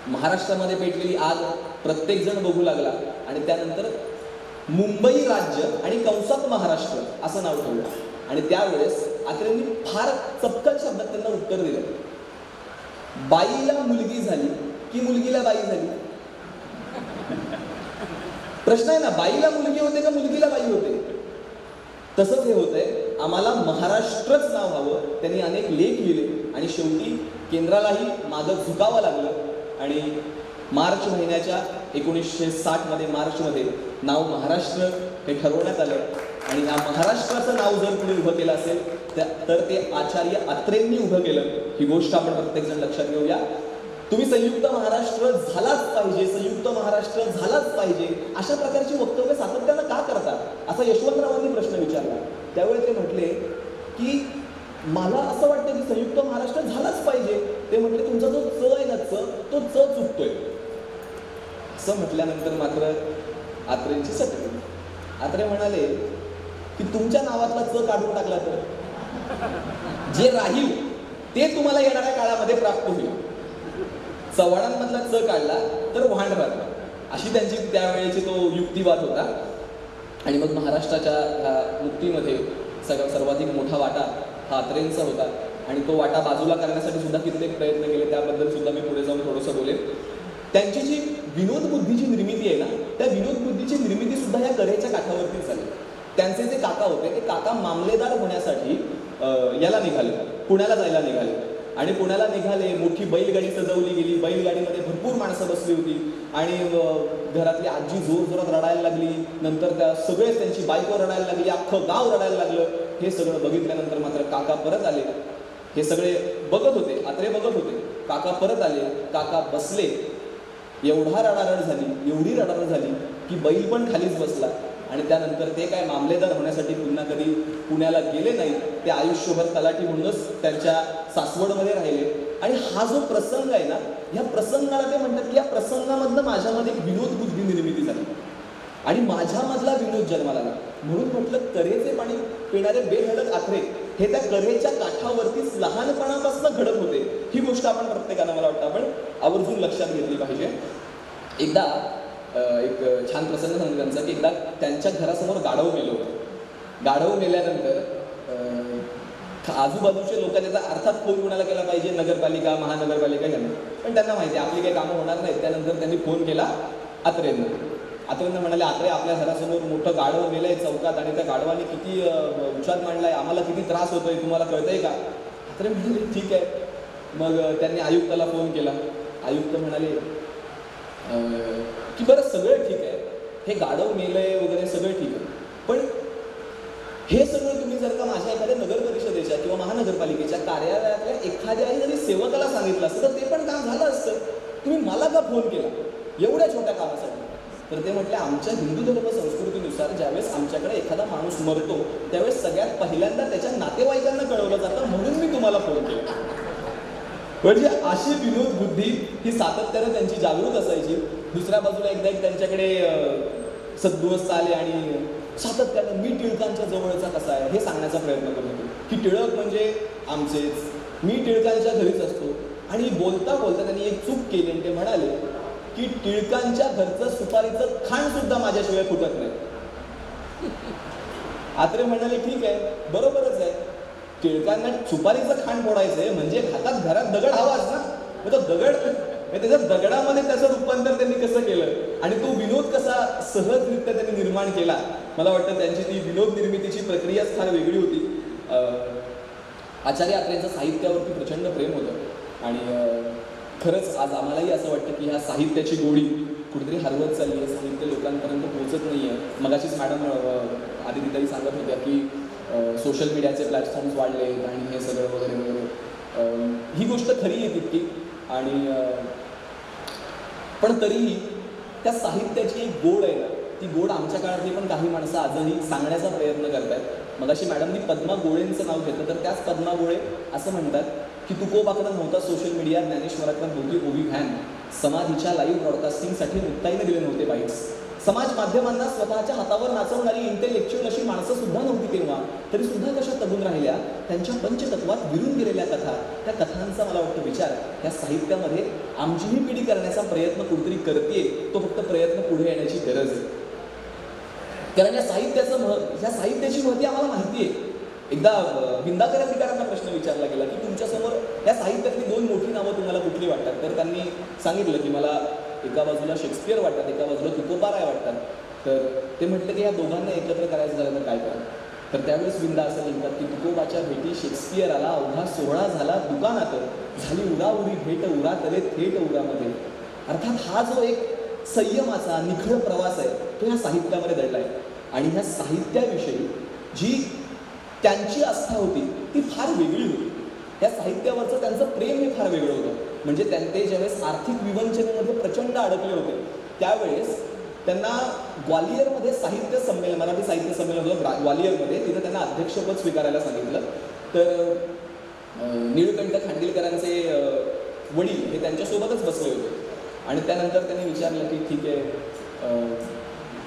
महाराष्ट्रामध्ये पेटलेली आग प्रत्येक जण बघू लागला आणि त्यानंतर मुंबई राज्य आणि कंसात महाराष्ट्र असं नाव ठेवलं. आणि त्यावेळेस आत्रेंनी फार चपकन शब्दात त्यांना उत्तर दिलं, बाईला मुलगी झाली की मुलगीला बाई झाली. प्रश्न आहे ना, बाईला मुलगी होते का मुलगीला बाई होते? तसंच हे होतंय, आम्हाला महाराष्ट्रच नाव हवं. त्यांनी अनेक लेख लिहिले आणि शेवटी केंद्रालाही मागं झुकावं लागलं. आणि मार्च महिन्याच्या 1960 मार्चमध्ये नाव महाराष्ट्र हे ठरवण्यात आलं. आणि ह्या महाराष्ट्राचं नाव जर कुणी उभं केलं असेल तर ते आचार्य आत्रेंनी उभं केलं. ही गोष्ट आपण प्रत्येक जण लक्षात घेऊया. तुम्ही संयुक्त महाराष्ट्र झालाच पाहिजे, संयुक्त महाराष्ट्र झालाच पाहिजे अशा प्रकारची वक्तव्य सातत्यानं का करतात असा यशवंतरावांनी प्रश्न विचारला. त्यावेळी ते म्हटले की मला असं वाटतं की संयुक्त महाराष्ट्र झालाच पाहिजे. ते म्हटले तुमचा जो च आहे ना तो च चुकतोय. असं म्हटल्यानंतर मात्र आत्रेंची सटकली. आत्रे म्हणाले की तुमच्या नावातला च काढून टाकला तर जे राहील ते तुम्हाला येणाऱ्या काळामध्ये प्राप्त होईल. चव्हाणांमधला च काढला तर वाहन राहतं, अशी त्यांची त्यावेळेची तो युक्तिवाद होता. आणि मग महाराष्ट्राच्या मुक्तीमध्ये सर्वाधिक मोठा वाटा हा आत्रेंचा होता. आणि तो वाटा बाजूला करण्यासाठी सुद्धा कित्येक प्रयत्न केले, त्याबद्दल सुद्धा मी पुढे जाऊन थोडंसं बोलेन. त्यांची जी विनोद बुद्धीची निर्मिती आहे ना त्या विनोद बुद्धीची निर्मिती सुद्धा या कऱ्हेच्या काठावरतीच झाली. त्यांचे जे काका होते ते काका मामलेदार होण्यासाठी याला निघाले, पुण्याला जायला निघाले. आणि पुण्याला निघाले. मोठी बैलगाडी सजवली गेली, बैलगाडीमध्ये भरपूर माणसं बसली होती आणि घरातली आजी जोर जोरात रडायला लागली. नंतर त्या सगळेच त्यांची बायको रडायला लागली, अख्खं गाव रडायला लागलं. हे सगळं बघितल्यानंतर मात्र काका परत आले. हे सगळे बघत होते, आत्रे बघत होते. काका परत आले, काका बसले. एवढा रडारड झाली, एवढी रडारड झाली की बैल पण खालीच बसला. आणि त्यानंतर ते काय मामलेदार होण्यासाठी पुन्हा कधी पुण्याला गेले नाही. ते आयुष्यभर तलाठी म्हणूनच त्यांच्या सासवडमध्ये राहिले. आणि हा जो प्रसंग आहे ना, ह्या प्रसंगाला ते म्हणतात की या प्रसंगामधनं माझ्यामध्ये एक विनोद बुद्धी निर्मिती झाली आणि माझ्यामधला विनोद जन्माला आला. म्हणून म्हटलं करेचे पाणी पिणारे बेधडक आथरे हे त्या करेच्या काठावरतीच लहानपणापासून घडत होते. ही गोष्ट आपण प्रत्येकानं मला वाटतं आपण आवर्जून लक्षात घेतली पाहिजे. एकदा एक छान प्रसंग सांगतो त्यांचा की एकदा त्यांच्या घरासमोर गाढव मेलं होतं. गाढव मेल्यानंतर आजूबाजूचे लोक त्याचा अर्थात फोन कोणाला केला पाहिजे, नगरपालिका महानगरपालिका यांना. पण त्यांना माहिती आहे आपली काही कामं होणार नाहीत. त्यानंतर त्यांनी फोन केला आत्रेंना. आत्रेंना म्हणाले, आत्रे आपल्या घरासमोर मोठं गाढव मेलंय चौकात आणि त्या गाढवाने किती उच्छाद मांडलाय, आम्हाला किती त्रास होतोय, तुम्हाला कळतंय का? आत्रे म्हणाले ठीक आहे. मग त्यांनी आयुक्ताला फोन केला. आयुक्त म्हणाले की बरं सगळं ठीक आहे, हे गाढव मेलंय वगैरे सगळं ठीक आहे, पण हे सगळं तुम्ही जर का माझ्या एखाद्या नगर परिषदेच्या किंवा महानगरपालिकेच्या कार्यालयातल्या एखाद्याही जरी सेवकाला सांगितलं असतं तर ते पण काम झालं असतं. तुम्ही मला का फोन केला एवढ्या छोट्या कामासाठी? तर ते म्हटले आमच्या हिंदू धर्म संस्कृतीनुसार ज्यावेळेस आमच्याकडे एखादा माणूस मरतो त्यावेळेस सगळ्यात पहिल्यांदा त्याच्या नातेवाईकांना कळवलं जातं, म्हणून मी तुम्हाला फोन केला. म्हणजे अशी विनोद बुद्धी ही सातत्यानं त्यांची जागृत असायची. दुसऱ्या बाजूला एकदा एक त्यांच्याकडे सद्गृहस्थ आले आणि सातत्यानं मी टिळकांच्या जवळचा कसा आहे हे सांगण्याचा प्रयत्न करत होते की टिळक म्हणजे आमचेच, मी टिळकांच्या घरीच असतो. आणि बोलता बोलता त्यांनी एक चूक केली आणि ते म्हणाले की टिळकांच्या घरचं सुपारीचं खाण सुद्धा माझ्याशिवाय फुटत नाही. आत्रे म्हणाले ठीक आहे, बरोबरच आहे, टिळकांना सुपारीचं खाण फोडायचंय म्हणजे हातात घरात दगड हवाच ना. मग तो दगड त्याच्या दगडामध्ये त्याचं रूपांतर त्यांनी कसं केलं आणि तो विनोद कसा सहजरित्या त्यांनी निर्माण केला. मला वाटतं त्यांची ती विनोद निर्मितीची प्रक्रियाच फार वेगळी होती. आचार्य आत्रेंचं साहित्यावरती प्रचंड प्रेम होतं आणि खरंच आज आम्हालाही असं वाटतं की ह्या साहित्याची गोडी कुठेतरी हरवत चालली आहे, साहित्य लोकांपर्यंत पोहोचत नाही आहे. मगाशीच मॅडम आदितीताई सांगत होत्या की सोशल मीडियाचे प्लॅटफॉर्म्स वाढले आणि हे सगळं वगैरे वगैरे. ही गोष्ट खरी आहे तितकी. आणि पण तरीही त्या साहित्याची एक गोड आहे ना, ती गोड आमच्या काळातली पण काही माणसं आजही सांगण्याचा प्रयत्न करतात. मगाशी मॅडमनी पद्मा गोळेंचं नाव घेतलं तर त्याच पद्मा गोळे असं म्हणतात की तुकोबाकडं नव्हता सोशल मीडिया, ज्ञानेश्वराकडं नव्हती ओवी व्हॅन, समाधीच्या लाईव्ह ब्रॉडकास्टिंगसाठी मुक्ताईने दिले नव्हते बाईट्स, समाज माध्यमांना स्वतःच्या हातावर नाचवणारी इंटेलेक्च्युअल अशी माणसं सुद्धा नव्हती तेव्हा, तरी सुद्धा कशा तगून राहिल्या त्यांच्या पंचतत्वात विरून गेलेल्या कथा. त्या कथांचा मला वाटतं विचार या साहित्यामध्ये आमचीही पिढी करण्याचा प्रयत्न कुठेतरी करते. तो फक्त प्रयत्न पुढे येण्याची गरज आहे. कारण या साहित्याची महती आम्हाला माहिती आहे. एकदा बिंदाकर अधिकाऱ्यांना प्रश्न विचारला गेला की तुमच्यासमोर या साहित्यातली दोन मोठी नावं तुम्हाला कुठली वाटतात? तर त्यांनी सांगितलं की मला एका बाजूला शेक्सपियर वाटतात, एका बाजूला तुकोबा राय वाटतात. तर ते म्हटलं की या दोघांना एकत्र करायचं झालं तर काय करा? तर त्यावेळेस बिंदा असं म्हणतात की तुकोबाच्या भेटी शेक्सपियर आला, अवघा सोहळा झाला दुकानात, झाली उराउरी भेट उरातले थेट उरामध्ये. अर्थात हा जो एक संयमाचा निखळ प्रवास आहे तो ह्या साहित्यामध्ये दडला आहे. आणि ह्या साहित्याविषयी जी त्यांची आस्था होती ती फार वेगळी होती. त्या साहित्यावरचं त्यांचं प्रेम हे फार वेगळं होतं. म्हणजे ते ज्यावेळेस आर्थिक विवंचनेमध्ये प्रचंड अडकले होते त्यावेळेस त्यांना ग्वालियरमध्ये साहित्य संमेलन, मराठी साहित्य संमेलन होतं ग्वालियरमध्ये, तिथं त्यांना अध्यक्षपद स्वीकारायला सांगितलं. तर निळकंठ खांडीलकरांचे वडील हे त्यांच्यासोबतच बसले होते आणि त्यानंतर त्यांनी विचारलं की ठीक आहे,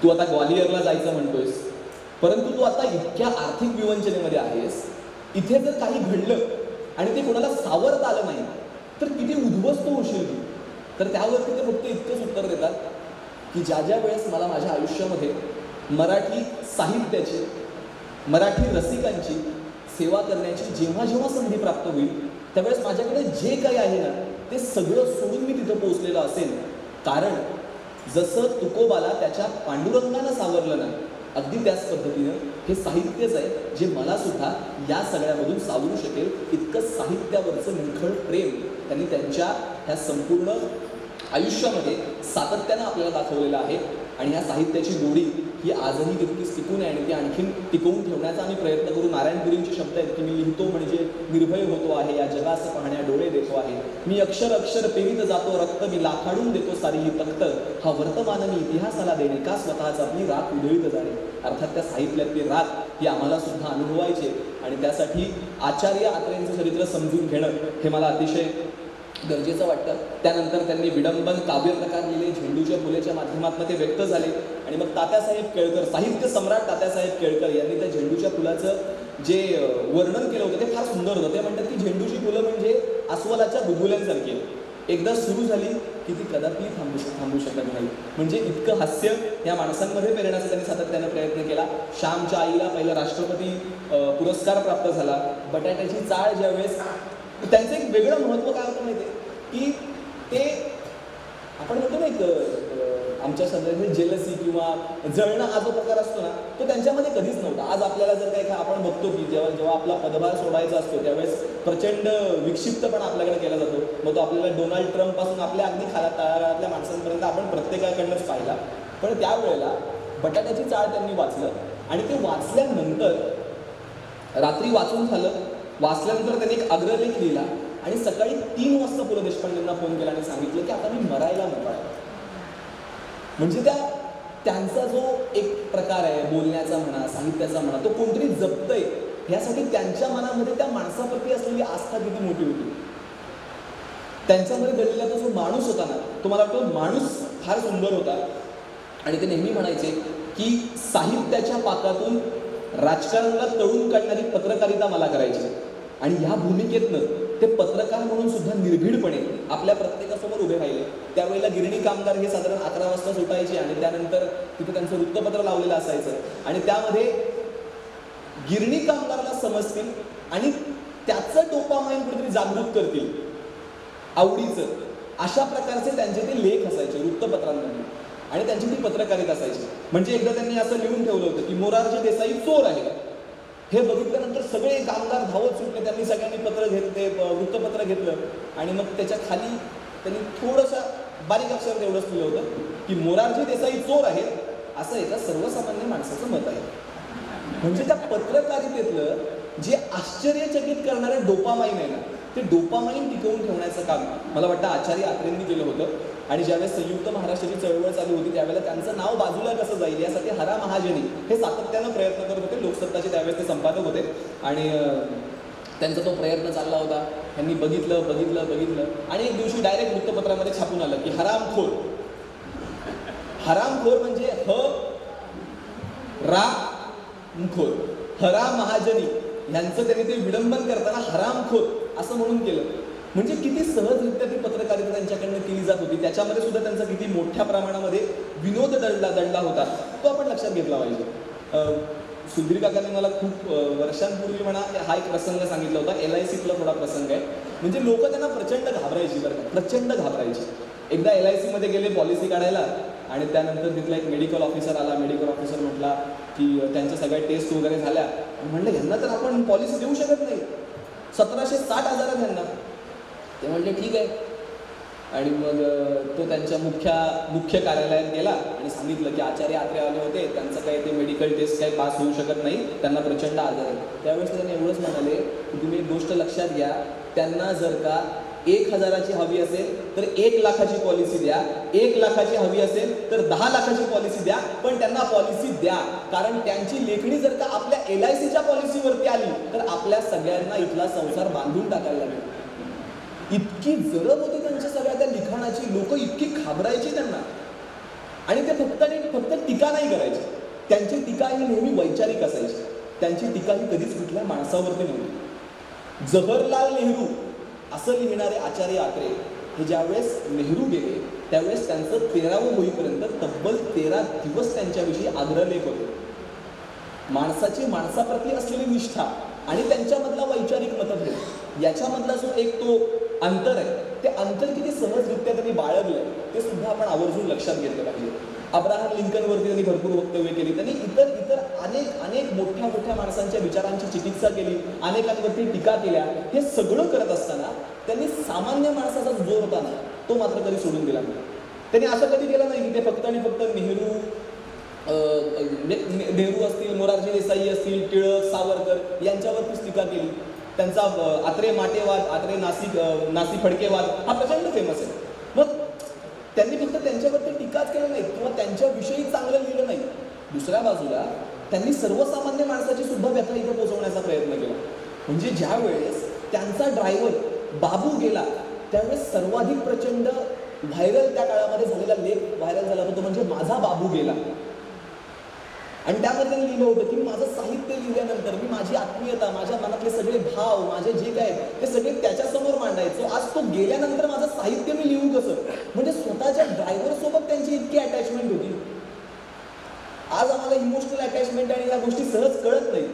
तू आता ग्वालियरला जायचं म्हणतोयस, परंतु तू आता इतक्या आर्थिक विवंचनेमध्ये आहेस, इथे जर काही घडलं आणि ते कोणाला सावरता आलं नाही तर किती उद्ध्वस्त होशील तू? तर त्यावरती ते फक्त इतकंच उत्तर देतात की ज्या ज्या वेळेस मला माझ्या आयुष्यामध्ये मराठी साहित्याची, मराठी रसिकांची सेवा करण्याची जेव्हा जेव्हा संधी प्राप्त होईल त्यावेळेस माझ्याकडे जे काही आहे ना ते सगळं सोडून मी तिथं पोहोचलेलं असेल. कारण जसं तुकोबाला त्याच्या पांडुरंगानं सावरलं ना अगदी त्याच पद्धतीनं हे साहित्यच आहे जे मला सुद्धा या सगळ्यामधून सावरू शकेल इतकं साहित्यावरचं निखळ प्रेम त्यांनी त्यांच्या ह्या संपूर्ण आयुष्यामध्ये सातत्यानं आपल्याला दाखवलेलं आहे. आणि ह्या साहित्याची गोडी ही आजही तितकीच टिकून आहे आणि ती आणखीन टिकवून ठेवण्याचा आम्ही प्रयत्न करू. नारायण गुरूंचे शब्द आहेत की मी लिहितो म्हणजे निर्भय होतो आहे, या जगास पाहण्या डोळे देतो आहे, मी अक्षर अक्षर पेरीत जातो रक्त, मी लाखाडून देतो सारी ही तख्त, हा वर्तमान मी इतिहासाला देणे का स्वतःच आपली राख उधळीत जाणे. अर्थात त्या साहित्यातली राख ही आम्हाला सुद्धा अनुभवायची आणि त्यासाठी आचार्य आत्रेंचं चरित्र समजून घेणं हे मला अतिशय गरजेचं वाटतं. त्यानंतर त्यांनी विडंबन काव्य प्रकार लिहिले, झेंडूच्या फुलेच्या माध्यमातून ते व्यक्त झाले. आणि मग तात्यासाहेब केळकर, साहित्य सम्राट तात्यासाहेब केळकर यांनी त्या झेंडूच्या फुलाचं जे वर्णन केलं होतं ते फार सुंदर होतं. ते म्हणतात की झेंडूची फुलं म्हणजे अस्वलाच्या बुबुल्यांसारखी, एकदा सुरू झाली की ती कदापि थांबू शकत नाही. म्हणजे इतकं हास्य या माणसांमध्ये पेरण्याचा त्यांनी सातत्यानं प्रयत्न केला. श्यामच्या आईला पहिला राष्ट्रपती पुरस्कार प्राप्त झाला. बटाट्याची चाळ ज्यावेळेस, त्यांचं एक वेगळं महत्त्व काय होतं माहिती आहे की ते आपण म्हणतो ना एक आमच्या सगळ्यांनी जेलसी किंवा जळणं हा जो प्रकार असतो ना तो त्यांच्यामध्ये कधीच नव्हता. आज आपल्याला जर काही आपण बघतो की जेव्हा आपला पदभार सोडायचा असतो त्यावेळेस प्रचंड विक्षिप्तपणा आपल्याकडे केला जातो. मग तो आपल्याला डोनाल्ड ट्रम्पपासून आपल्या अगदी तळागाळातल्या माणसांपर्यंत आपण प्रत्येकाकडनंच पाहिला. पण त्यावेळेला बटाट्याची चाळ त्यांनी वाचलं आणि ते वाचल्यानंतर रात्री वाचून झालं. वाचल्यानंतर त्यांनी एक अग्रलेख लिहिला आणि सकाळी 3 वाजता पु ल देशपांडेंना फोन केला आणि सांगितलं की आता मी मरायला मोकळा आहे. म्हणजे त्यांचा जो एक प्रकार आहे बोलण्याचा म्हणा, साहित्याचा म्हणा, तो कोणतरी जपतंय यासाठी त्यांच्या मनामध्ये त्या माणसाप्रती असलेली आस्था किती मोठी होती. त्यांच्यामध्ये घडलेला तो जो माणूस होता ना, तो मला वाटतो माणूस फार सुंदर होता. आणि ते नेहमी म्हणायचे की साहित्याच्या पाकातून राजकारणाला तळून काढणारी पत्रकारिता मला करायची. आणि ह्या भूमिकेतनं ते पत्रकार म्हणून सुद्धा निर्भीडपणे आपल्या प्रत्येकासमोर उभे राहिले. त्यावेळेला गिरणी कामगार हे साधारण 11 वाजता सुटायचे आणि त्यानंतर तिथे त्यांचं वृत्तपत्र लावलेलं असायचं आणि त्यामध्ये गिरणी कामगाराला समजतील आणि त्याचं डोपामाइन कुठेतरी जागृत करतील आवडीचं, अशा प्रकारचे त्यांचे ते लेख असायचे वृत्तपत्रांमध्ये आणि त्यांची ती पत्रकारिता असायची. म्हणजे एकदा त्यांनी असं लिहून ठेवलं होतं की मोरारजी देसाई चोर आहे. हे बघितल्यानंतर सगळे कामगार धावत सुटले. त्यांनी सगळ्यांनी वृत्तपत्र घेतलं आणि मग त्याच्या खाली त्यांनी थोडंसं बारीक अक्षर एवढंच लिहिलं होतं की मोरारजी देसाई चोर आहेत असं एका सर्वसामान्य माणसाचं मत आहे. म्हणजे त्या पत्रकारितेतलं जे आश्चर्यचकित करणारे डोपामाइन आहे ना, ते डोपामाइन टिकवून ठेवण्याचं काम मला वाटतं आचार्य आत्रेंनी केलं होतं. आणि ज्यावेळेस संयुक्त महाराष्ट्राची चळवळ चालू होती त्यावेळेला त्यांचं नाव बाजूला कसं जाईल यासाठी हरा महाजनी हे सातत्यानं प्रयत्न करत होते. लोकसत्ताचे त्यावेळेस ते संपादक होते आणि त्यांचा तो प्रयत्न चालला होता. त्यांनी बघितलं आणि एक दिवशी डायरेक्ट वृत्तपत्रामध्ये छापून आलं की हरामखोर. हरामखोर म्हणजे रामखोर, हरा महाजनी यांचं त्यांनी ते विडंबन करताना हरामखोर असं म्हणून केलं. म्हणजे किती सहजरित्या ती पत्रकारिता त्यांच्याकडनं केली जात होती. त्याच्यामध्ये सुद्धा त्यांचा किती मोठ्या प्रमाणामध्ये विनोद दडला होता तो आपण लक्षात घेतला पाहिजे. सुधीर काकांनी मला खूप वर्षांपूर्वी म्हणा हा एक प्रसंग सांगितला होता. LICतला थोडा प्रसंग आहे. म्हणजे लोक त्यांना प्रचंड घाबरायची, बरं का, प्रचंड घाबरायची. एकदा LICमध्ये गेले पॉलिसी काढायला आणि त्यानंतर तिथला एक मेडिकल ऑफिसर आला. मेडिकल ऑफिसर म्हटला की त्यांच्या सगळ्या टेस्ट वगैरे झाल्या. म्हणलं ह्यांना तर आपण पॉलिसी देऊ शकत नाही, 1760,000 ह्यांना. ते म्हणले ठीक आहे. आणि मग तो त्यांच्या मुख्य कार्यालयात गेला आणि सांगितलं की आचार्य आत्रे आले होते, त्यांचं काही ते मेडिकल टेस्ट काही पास होऊ शकत नाही, त्यांना प्रचंड आजार आहे. त्यावेळेस त्यांनी एवढंच म्हणाले की तुम्ही एक गोष्ट लक्षात घ्या, त्यांना जर का 1,000ची हवी असेल तर 1 लाखाची पॉलिसी द्या, 1 लाखाची हवी असेल तर 10 लाखाची पॉलिसी द्या, पण त्यांना पॉलिसी द्या. कारण त्यांची लेखणी जर का आपल्या LICच्या पॉलिसीवरती आली तर आपल्या सगळ्यांना इथला संसार बांधून टाकायला लागेल. इतकी जरब होती त्यांच्या सगळ्या त्या लिखाणाची. लोक इतकी घाबरायची त्यांना. आणि ते फक्त टीका नाही करायची. त्यांची टीका ही नेहमी वैचारिक असायची. त्यांची टीका ही कधीच कुठल्या माणसावरती नव्हती. जवाहरलाल नेहरू असं लिहिणारे आचार्य आत्रे हे ज्यावेळेस नेहरू गेले त्यावेळेस त्यांचं 13वं होईपर्यंत तब्बल 13 दिवस त्यांच्याविषयी आग्रहलेख होते. माणसाची माणसाप्रती असलेली निष्ठा आणि त्यांच्यामधला वैचारिक मतभेद याच्यामधला जो एक तो अंतर आहे, ते अंतर किती सहजरित्या त्यांनी बाळगलंय ते सुद्धा आपण आवर्जून लक्षात घेतलं पाहिजे. अब्राहम लिंकनवरती त्यांनी भरपूर वक्तव्य केली. त्यांनी इतर अनेक मोठ्या माणसांच्या विचारांची चिकित्सा केली, अनेकांवरती टीका केल्या. हे सगळं करत असताना त्यांनी सामान्य माणसाचा जोर होता ना, तो मात्र कधी सोडून दिला नाही. त्यांनी असं कधी केलं नाही की ते फक्त आणि फक्त नेहरू असतील, मोरारजी देसाई असतील, टिळक, सावरकर यांच्यावरतीच टीका केली. त्यांचा आत्रे माटेवाद, आत्रे नासी फडकेवाद हा प्रचंड फेमस आहे. मग त्यांनी फक्त त्यांच्यावरती टीकाच केलं नाही किंवा त्यांच्याविषयी चांगलं लिहिलं नाही, दुसऱ्या बाजूला त्यांनी सर्वसामान्य माणसाची सुद्धा व्यथा इथे पोहोचवण्याचा प्रयत्न केला. म्हणजे ज्या वेळेस त्यांचा ड्रायव्हर बाबू गेला त्यावेळेस सर्वाधिक प्रचंड व्हायरल त्या काळामध्ये झालेला लेख व्हायरल झाला होता, तो म्हणजे माझा बाबू गेला. आणि त्यामध्ये त्यांनी लिहिलं होतं की माझं साहित्य लिहिल्यानंतर मी माझी आत्मीयता, माझ्या मनातले सगळे भाव, माझे जे काय ते सगळे त्याच्यासमोर मांडायचो. आज तो गेल्यानंतर माझं साहित्य मी लिहू कसं? म्हणजे स्वतःच्या ड्रायव्हर सोबत त्यांची इतकी अटॅचमेंट होती. आज आम्हाला इमोशनल अटॅचमेंट आणि या गोष्टी सहज कळत नाही,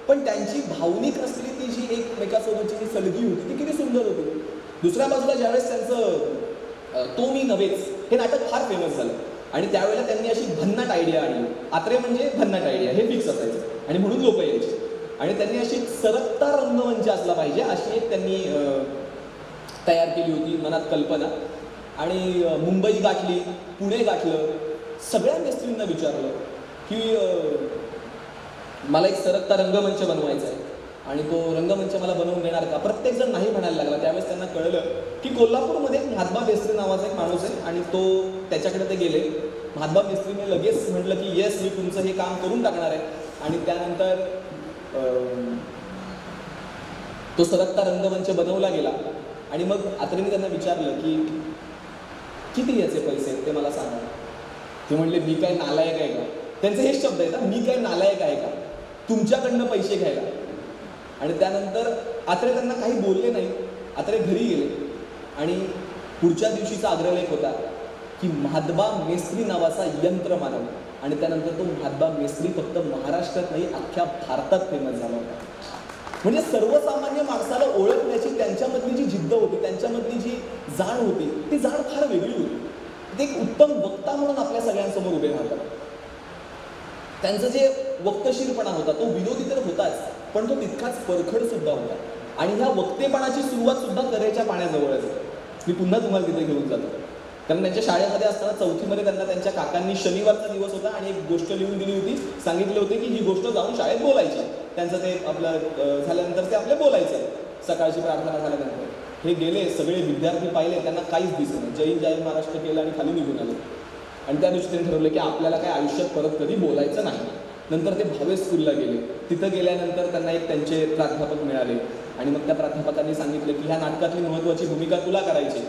पण त्यांची भावनिक असलेली ती जी एकमेकासोबतची जी सलगी होती ती किती सुंदर होती. दुसऱ्या बाजूला ज्यावेळेस त्यांचं तो मी नव्हेच हे नाटक फार फेमस झालं आणि त्यावेळेला त्यांनी अशी भन्नाट आयडिया आणली. आत्रे म्हणजे भन्नाट आयडिया हे फिक्स असायचं आणि म्हणून लोक यायची. आणि त्यांनी अशी सरकता रंगमंच असला पाहिजे अशी एक त्यांनी तयार केली होती मनात कल्पना. आणि मुंबई गाठली, पुणे गाठलं, सगळ्या मेस्त्रींना विचारलं की मला एक सरकता रंगमंच बनवायचा आहे आणि तो रंगमंच मला बनवून देणार का? प्रत्येकजण नाही म्हणायला लागला. त्यावेळेस त्यांना कळलं की कोल्हापूरमध्ये महात्मा मेस्त्री नावाचा एक माणूस आहे आणि तो त्याच्याकडे ते गेले. महात्मा मेस्त्रीने लगेच म्हटलं की येस, मी तुमचं हे काम करून टाकणार आहे. आणि त्यानंतर तो सरकता रंगमंच बनवला गेला. आणि मग आत्रेंनी त्यांना विचारलं की किती याचे पैसे ते मला सांगा. ते म्हणले मी काय नालायक आहे का? त्यांचे हेच शब्द आहेत, मी काय नालायक आहे का तुमच्याकडनं पैसे घ्यायला? आणि त्यानंतर आत्रे त्यांना काही बोलले नाही. आत्रे घरी गेले आणि पुढच्या दिवशीचा अग्रलेख होता की महात्मा मेस्त्री नावाचा यंत्रमानव. आणि त्यानंतर तो महात्मा मेस्त्री फक्त महाराष्ट्रात नाही अख्ख्या भारतात फेमस झाला होता. म्हणजे सर्वसामान्य माणसाला ओळखण्याची त्यांच्यामधली जी जिद्द होती, त्यांच्यामधली जी जाण होती, ती जाण फार वेगळी होती. ते एक उत्तम वक्ता म्हणून आपल्या सगळ्यांसमोर उभे राहतात. त्यांचं जे वक्तशीरपणा होता तो विनोदी तर होताच, पण तो तितकाच परखड सुद्धा होता. आणि ह्या वक्तेपणाची सुरुवात सुद्धा करेच्या पाण्याजवळच. मी पुन्हा तुम्हाला तिथे घेऊन जातो, कारण त्यांच्या शाळेमध्ये असताना चौथीमध्ये त्यांना त्यांच्या काकांनी शनिवारचा दिवस होता आणि एक गोष्ट लिहून दिली होती. सांगितले होते की ही गोष्ट जाऊन शाळेत बोलायची. त्यांचं ते आपलं झाल्यानंतर ते आपले बोलायचं सकाळची प्रार्थना झाल्यानंतर. हे गेले, सगळे विद्यार्थी पाहिले, त्यांना काहीच दिसलं नाही. जय जय महाराष्ट्र केलं आणि खाली निघून आले. आणि त्या दिवशी त्यांनी ठरवलं की आपल्याला काय आयुष्यात परत कधी बोलायचं नाही. नंतर ते भावे स्कूलला गेले. तिथं गेल्यानंतर त्यांना एक त्यांचे प्राध्यापक मिळाले आणि मग त्या प्राध्यापकांनी सांगितलं की ह्या नाटकातली महत्त्वाची भूमिका तुला करायची.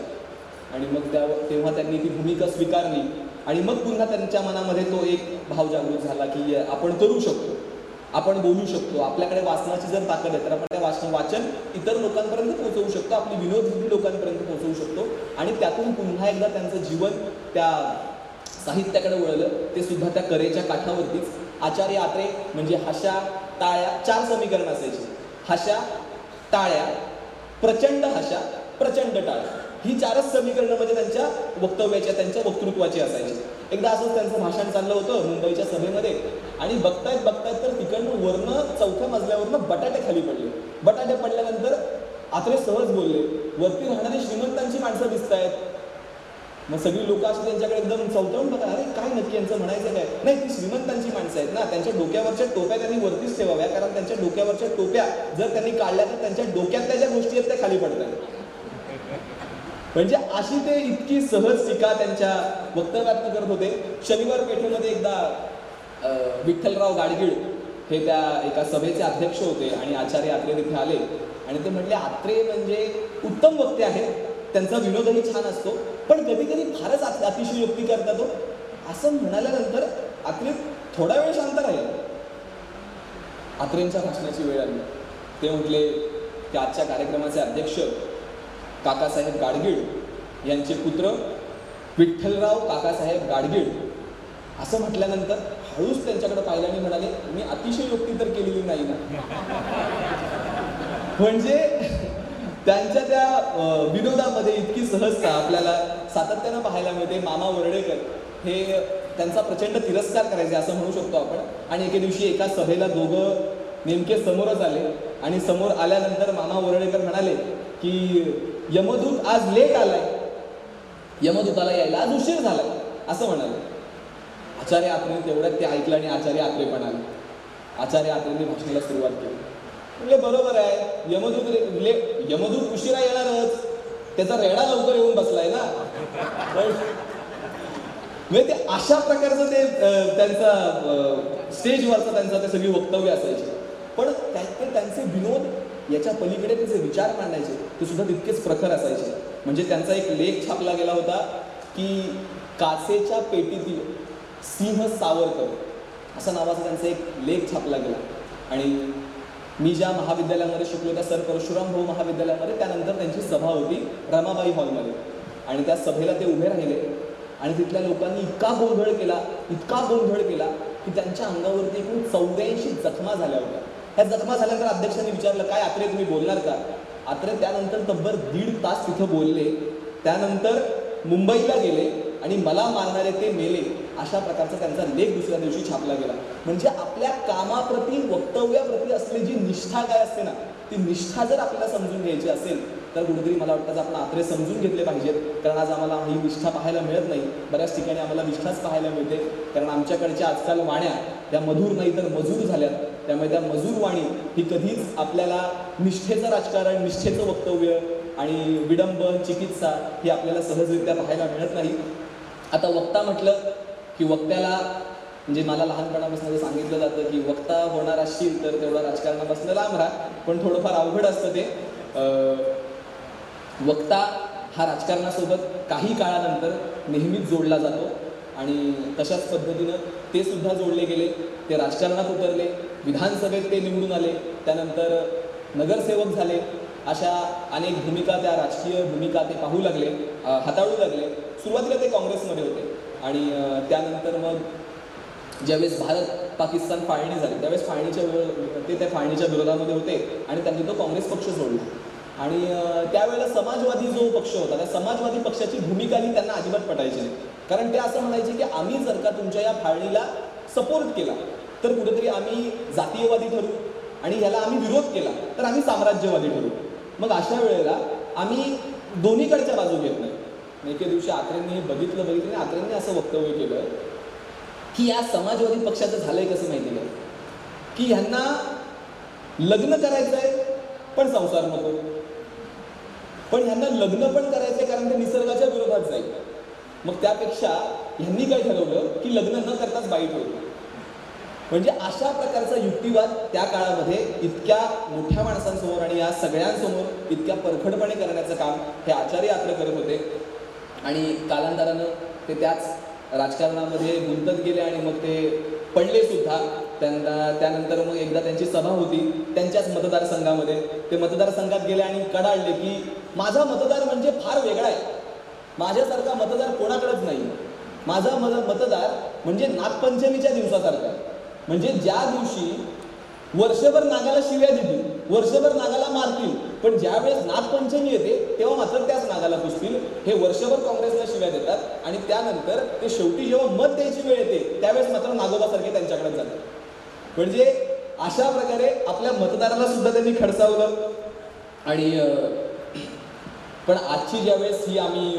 आणि मग तेव्हा त्यांनी ती भूमिका स्वीकारली. आणि मग पुन्हा त्यांच्या मनामध्ये तो एक भाव जागृत झाला की आपण करू शकतो, आपण बोलू शकतो, आपल्याकडे वाचनाची जर ताकद आहे तर आपण त्या वाचन इतर लोकांपर्यंत पोहोचवू शकतो, आपली विनोदबुद्धी लोकांपर्यंत पोहोचवू शकतो. आणि त्यातून पुन्हा एकदा त्यांचं जीवन त्या साहित्याकडे वळलं, ते सुद्धा त्या करेच्या काठावरतीच. आचार्य आत्रे म्हणजे हशा, टाळ्या, 4 समीकरण असायची. हशा, टाळ्या, प्रचंड हशा, प्रचंड टाळ्या, ही 4च समीकरणं म्हणजे त्यांच्या वक्तव्याच्या, त्यांच्या वक्तृत्वाची असायची. एकदा असंच त्यांचं भाषण चाललं होतं मुंबईच्या सभेमध्ये आणि बघतायत तर तिकडनं वरनं 4थ्या मजल्यावरनं बटाटे खाली पडले. बटाटे पडल्यानंतर आत्रे सहज बोलले, वरती राहणारी श्रीमंतांची माणसं दिसत आहेत. मग सगळी लोक अशी त्यांच्याकडे एकदम चौथळून बघा, अरे काय नक्की यांचं म्हणायचं काय? नाही, ती श्रीमंतांची माणसं आहेत ना, त्यांच्या डोक्यावरच्या टोप्या त्यांनी वरतीच ठेवाव्या, कारण त्यांच्या डोक्यावरच्या टोप्या जर त्यांनी काढल्या तर त्यांच्या डोक्यातल्या ज्या गोष्टी आहेत त्या खाली पडतात. म्हणजे अशी ते इतकी सहज टीका त्यांच्या वक्तव्यात करत होते. शनिवार पेठेमध्ये एकदा विठ्ठलराव गाडगीळ हे त्या एका सभेचे अध्यक्ष होते आणि आचार्य आत्रे तिथे आले आणि ते म्हटले आत्रे म्हणजे उत्तम वक्ते आहेत, त्यांचा विनोदही छान असतो, पण कधी कधी फारच अतिशयोक्ती करतात. असं म्हणाल्यानंतर आत्रे थोडा वेळ शांत राहिले. आत्रेंच्या भाषणाची वेळ आली. ते म्हटले की आजच्या कार्यक्रमाचे अध्यक्ष काकासाहेब गाडगीळ यांचे पुत्र विठ्ठलराव काकासाहेब गाडगीळ. असं म्हटल्यानंतर हळूच त्यांच्याकडे पाहिलं आणि म्हणाले, मी अतिशयोक्ती तर केलेली नाही ना. म्हणजे त्यांच्या त्या विनोदामध्ये इतकी सहजता आपल्याला सातत्यानं पाहायला मिळते. मामा वर्डेकर हे त्यांचा प्रचंड तिरस्कार करायचे असं म्हणू शकतो आपण. आणि एके दिवशी एका सभेला दोघं नेमके समोरच आले आणि समोर आल्यानंतर मामा वरळेकर म्हणाले की यमदूत आज लेट आलाय, यमदूताला यायला आज उशीर झालाय असं म्हणाले. आचार्य आत्रेने तेवढ्यात ते ऐकलं आणि आचार्य आत्रे पण आले. आचार्य आत्रेंनी भाषणाला सुरुवात केली. म्हणजे बरोबर आहे, यमदूत उशिरा येणारच, त्याचा रेडा लवकर येऊन बसलाय ना. म्हणजे ते अशा प्रकारचं ते त्यांचा स्टेजवरचा त्यांचा ते सगळी वक्तव्य असायची. पण ते त्यांचे विनोद याच्या पलीकडे त्याचे विचार मांडायचे ते सुद्धा तितकेच प्रखर असायचे. म्हणजे त्यांचा एक लेख छापला गेला होता की काचेच्या पेटीतील सिंह सावरकर असा नावाचा त्यांचा एक लेख छापला गेला. आणि मी ज्या महाविद्यालयामध्ये शिकलो त्या सर परशुराम भाऊ महाविद्यालयामध्ये त्यानंतर त्यांची सभा होती रमाबाई हॉलमध्ये. आणि त्या सभेला ते उभे राहिले आणि तिथल्या लोकांनी इतका गोंधळ केला की त्यांच्या अंगावरती एकूण 84 जखमा झाल्या होत्या. ह्या जखमा झाल्यानंतर अध्यक्षांनी विचारलं, काय आत्रे तुम्ही बोलणार का? आत्रे त्यानंतर तब्बल 1.5 तास तिथं बोलले. त्यानंतर मुंबईला गेले आणि मला मारणारे ते मेले अशा प्रकारचा त्यांचा लेख दुसऱ्या दिवशी छापला गेला. म्हणजे आपल्या कामाप्रती वक्तव्याप्रती असलेली जी निष्ठा काय असते ना, ती निष्ठा जर आपल्याला समजून घ्यायची असेल तर कुठेतरी मला वाटतं आपण आत्रे समजून घेतले पाहिजेत. कारण आज आम्हाला ही निष्ठा पाहायला मिळत नाही. बऱ्याच ठिकाणी आम्हाला निष्ठाच पाहायला मिळते. कारण आमच्याकडच्या आजकाल वाण्या त्या मधुर नाही तर मजूर झाल्यात. त्यामुळे त्या मजूर वाणी ही कधीच आपल्याला निष्ठेचं राजकारण, निष्ठेचं वक्तव्य आणि विडंबन, चिकित्सा ही आपल्याला सहजरित्या पाहायला मिळत नाही. आता वक्ता म्हटलं की वक्त्याला म्हणजे मला लहानपणापासून सांगितलं जातं की वक्ता होणार असशील तर तेवढं राजकारणापासून लांब राहा. पण थोडंफार अवघड असतं ते. वक्ता हा राजकारणासोबत काही काळानंतर नेहमीच जोडला जातो आणि तशाच पद्धतीनं ते सुद्धा जोडले गेले. ते राजकारणात उतरले, विधानसभेत ते निवडून आले, त्यानंतर नगरसेवक झाले. अशा अनेक भूमिका, त्या राजकीय भूमिका ते पाहू लागले, हाताळू लागले. सुरुवातीला ते काँग्रेसमध्ये होते आणि त्यानंतर मग ज्यावेळेस भारत पाकिस्तान फाळणी झाली त्यावेळेस त्या फाळणीच्या विरोधामध्ये होते आणि त्यांनी तो काँग्रेस पक्ष सोडला. आणि त्यावेळेला समाजवादी जो पक्ष होता त्या समाजवादी पक्षाची भूमिका ही त्यांना अजिबात पटायची नाही. कारण ते असं म्हणायचे की आम्ही जर का तुमच्या या फाळणीला सपोर्ट केला तर कुठेतरी आम्ही जातीयवादी ठरू आणि ह्याला आम्ही विरोध केला तर आम्ही साम्राज्यवादी ठरू. मग अशा वेळेला आम्ही दोन्हीकडच्या बाजू घेत नाही. एके दिवशी आत्रेंनी हे बघितलं आणि आत्रेंनी असं वक्तव्य केलं की या समाजवादी पक्षाचं झालंय कसं माहिती का, की ह्यांना लग्न करायचंय पण संसार नको, पण ह्यांना लग्न पण करायचंय कारण ते निसर्गाच्या विरोधात जाईल. मग त्यापेक्षा ह्यांनी काय ठरवलं की लग्न न करताच बाई ठेवलं. म्हणजे अशा प्रकारचा युक्तिवाद त्या काळामध्ये इतक्या मोठ्या माणसांसमोर आणि या सगळ्यांसमोर इतक्या परखडपणे करण्याचं काम हे आचार्य आत्रे करत होते. आणि कालांतरानं ते त्याच राजकारणामध्ये गुंतत गेले आणि मग ते पडले सुद्धा. त्यानंतर मग एकदा त्यांची सभा होती त्यांच्याच मतदारसंघामध्ये. ते मतदारसंघात गेले आणि कडाळले की माझा मतदार म्हणजे फार वेगळा आहे, माझ्यासारखा मतदार कोणाकडेच नाही. माझा मतदार म्हणजे नागपंचमीच्या दिवसासारखा. म्हणजे ज्या दिवशी वर्षभर नागाला शिव्या देतील, वर्षभर नागाला मारतील, पण ज्यावेळेस नागपंचमी येते तेव्हा मात्र त्याच नागाला पुसतील. हे वर्षभर काँग्रेसला शिव्या देतात आणि त्यानंतर ते शेवटी जेव्हा मत द्यायची वेळ येते त्यावेळेस मात्र नागोबासारखे त्यांच्याकडे जातात. म्हणजे अशा प्रकारे आपल्या मतदाराला सुद्धा त्यांनी खडसावलं. आणि पण आजची ज्यावेळेस ही आम्ही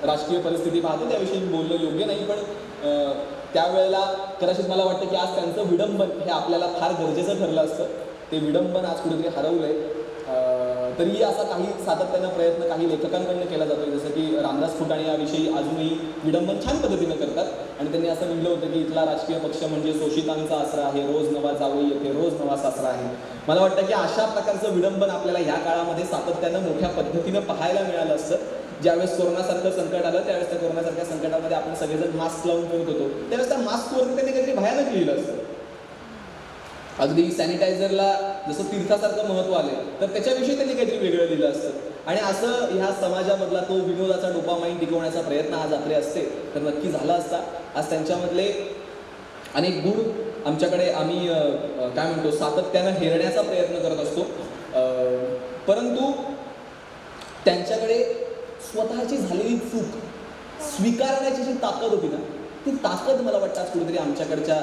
राजकीय परिस्थिती पाहतो त्याविषयी बोलणं योग्य नाही. पण त्यावेळेला कदाचित मला वाटतं की आज त्यांचं विडंबन हे आपल्याला फार गरजेचं ठरलं असतं. ते विडंबन आज कुठेतरी हरवलंय. तरीही असा काही सातत्यानं प्रयत्न काही लेखकांकडून केला जातो. जसं की रामदास फुटाणे याविषयी अजूनही विडंबन छान पद्धतीनं करतात आणि त्यांनी असं लिहिलं होतं की इथला राजकीय पक्ष म्हणजे शोषितांचा आसरा आहे, रोज नवा जावई येथे, रोज नवा सासरा आहे. मला वाटतं की अशा प्रकारचं विडंबन आपल्याला ह्या काळामध्ये सातत्यानं मोठ्या पद्धतीनं पाहायला मिळालं असतं. ज्यावेळेस कोरोनासारखं संकट आलं त्यावेळेस त्या कोरोनासारख्या संकटामध्ये आपण सगळेजण मास्क लावून फिरत होतो त्यावेळेस त्या मास्कवरती त्यांनी काहीतरी भयानक लिहिलं असतं. अगदी सॅनिटायझरला जसं तीर्थासारखं महत्त्व आले तर त्याच्याविषयी त्यांनी काहीतरी वेगळं लिहिलं असतं. आणि असं ह्या समाजामधला तो विनोदाचा डोपामाइन टिकवण्याचा प्रयत्न आज आपले असते तर नक्की झाला असता. आज त्यांच्यामधले अनेक गुण आमच्याकडे आम्ही काय म्हणतो सातत्यानं हेरण्याचा प्रयत्न करत असतो. परंतु त्यांच्याकडे स्वतःची झालेली चूक स्वीकारण्याची जी ताकद होती ना ती ताकद मला वाटतं आज कुठेतरी आमच्याकडच्या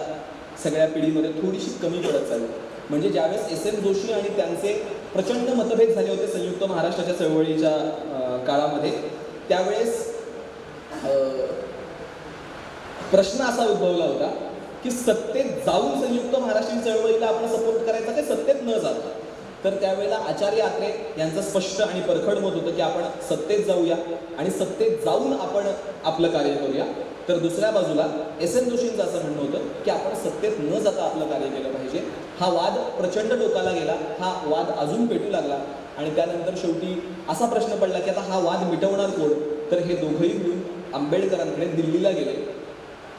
सगळ्या पिढीमध्ये थोडीशी कमी पडत चालली. म्हणजे ज्यावेळेस एस एम जोशी आणि त्यांचे प्रचंड मतभेद झाले होते संयुक्त महाराष्ट्राच्या चळवळीच्या काळामध्ये, त्यावेळेस प्रश्न असा उद्भवला होता की सत्तेत जाऊन संयुक्त महाराष्ट्रीय चळवळीला आपण सपोर्ट करायचा की सत्तेत न जाता. तर त्यावेळेला आचार्य आत्रे यांचं स्पष्ट आणि परखड मत होतं की आपण सत्तेत जाऊया आणि सत्तेत जाऊन आपण आपलं कार्य करूया. तर दुसऱ्या बाजूला एस एम जोशींचं असं म्हणणं होतं की आपण सत्तेत न जाता आपलं कार्य केलं पाहिजे. हा वाद प्रचंड टोकाला गेला, हा वाद अजून पेटू लागला आणि त्यानंतर शेवटी असा प्रश्न पडला की आता हा वाद मिटवणार कोण. तर हे दोघंही मिळून आंबेडकरांकडे दिल्लीला गेले.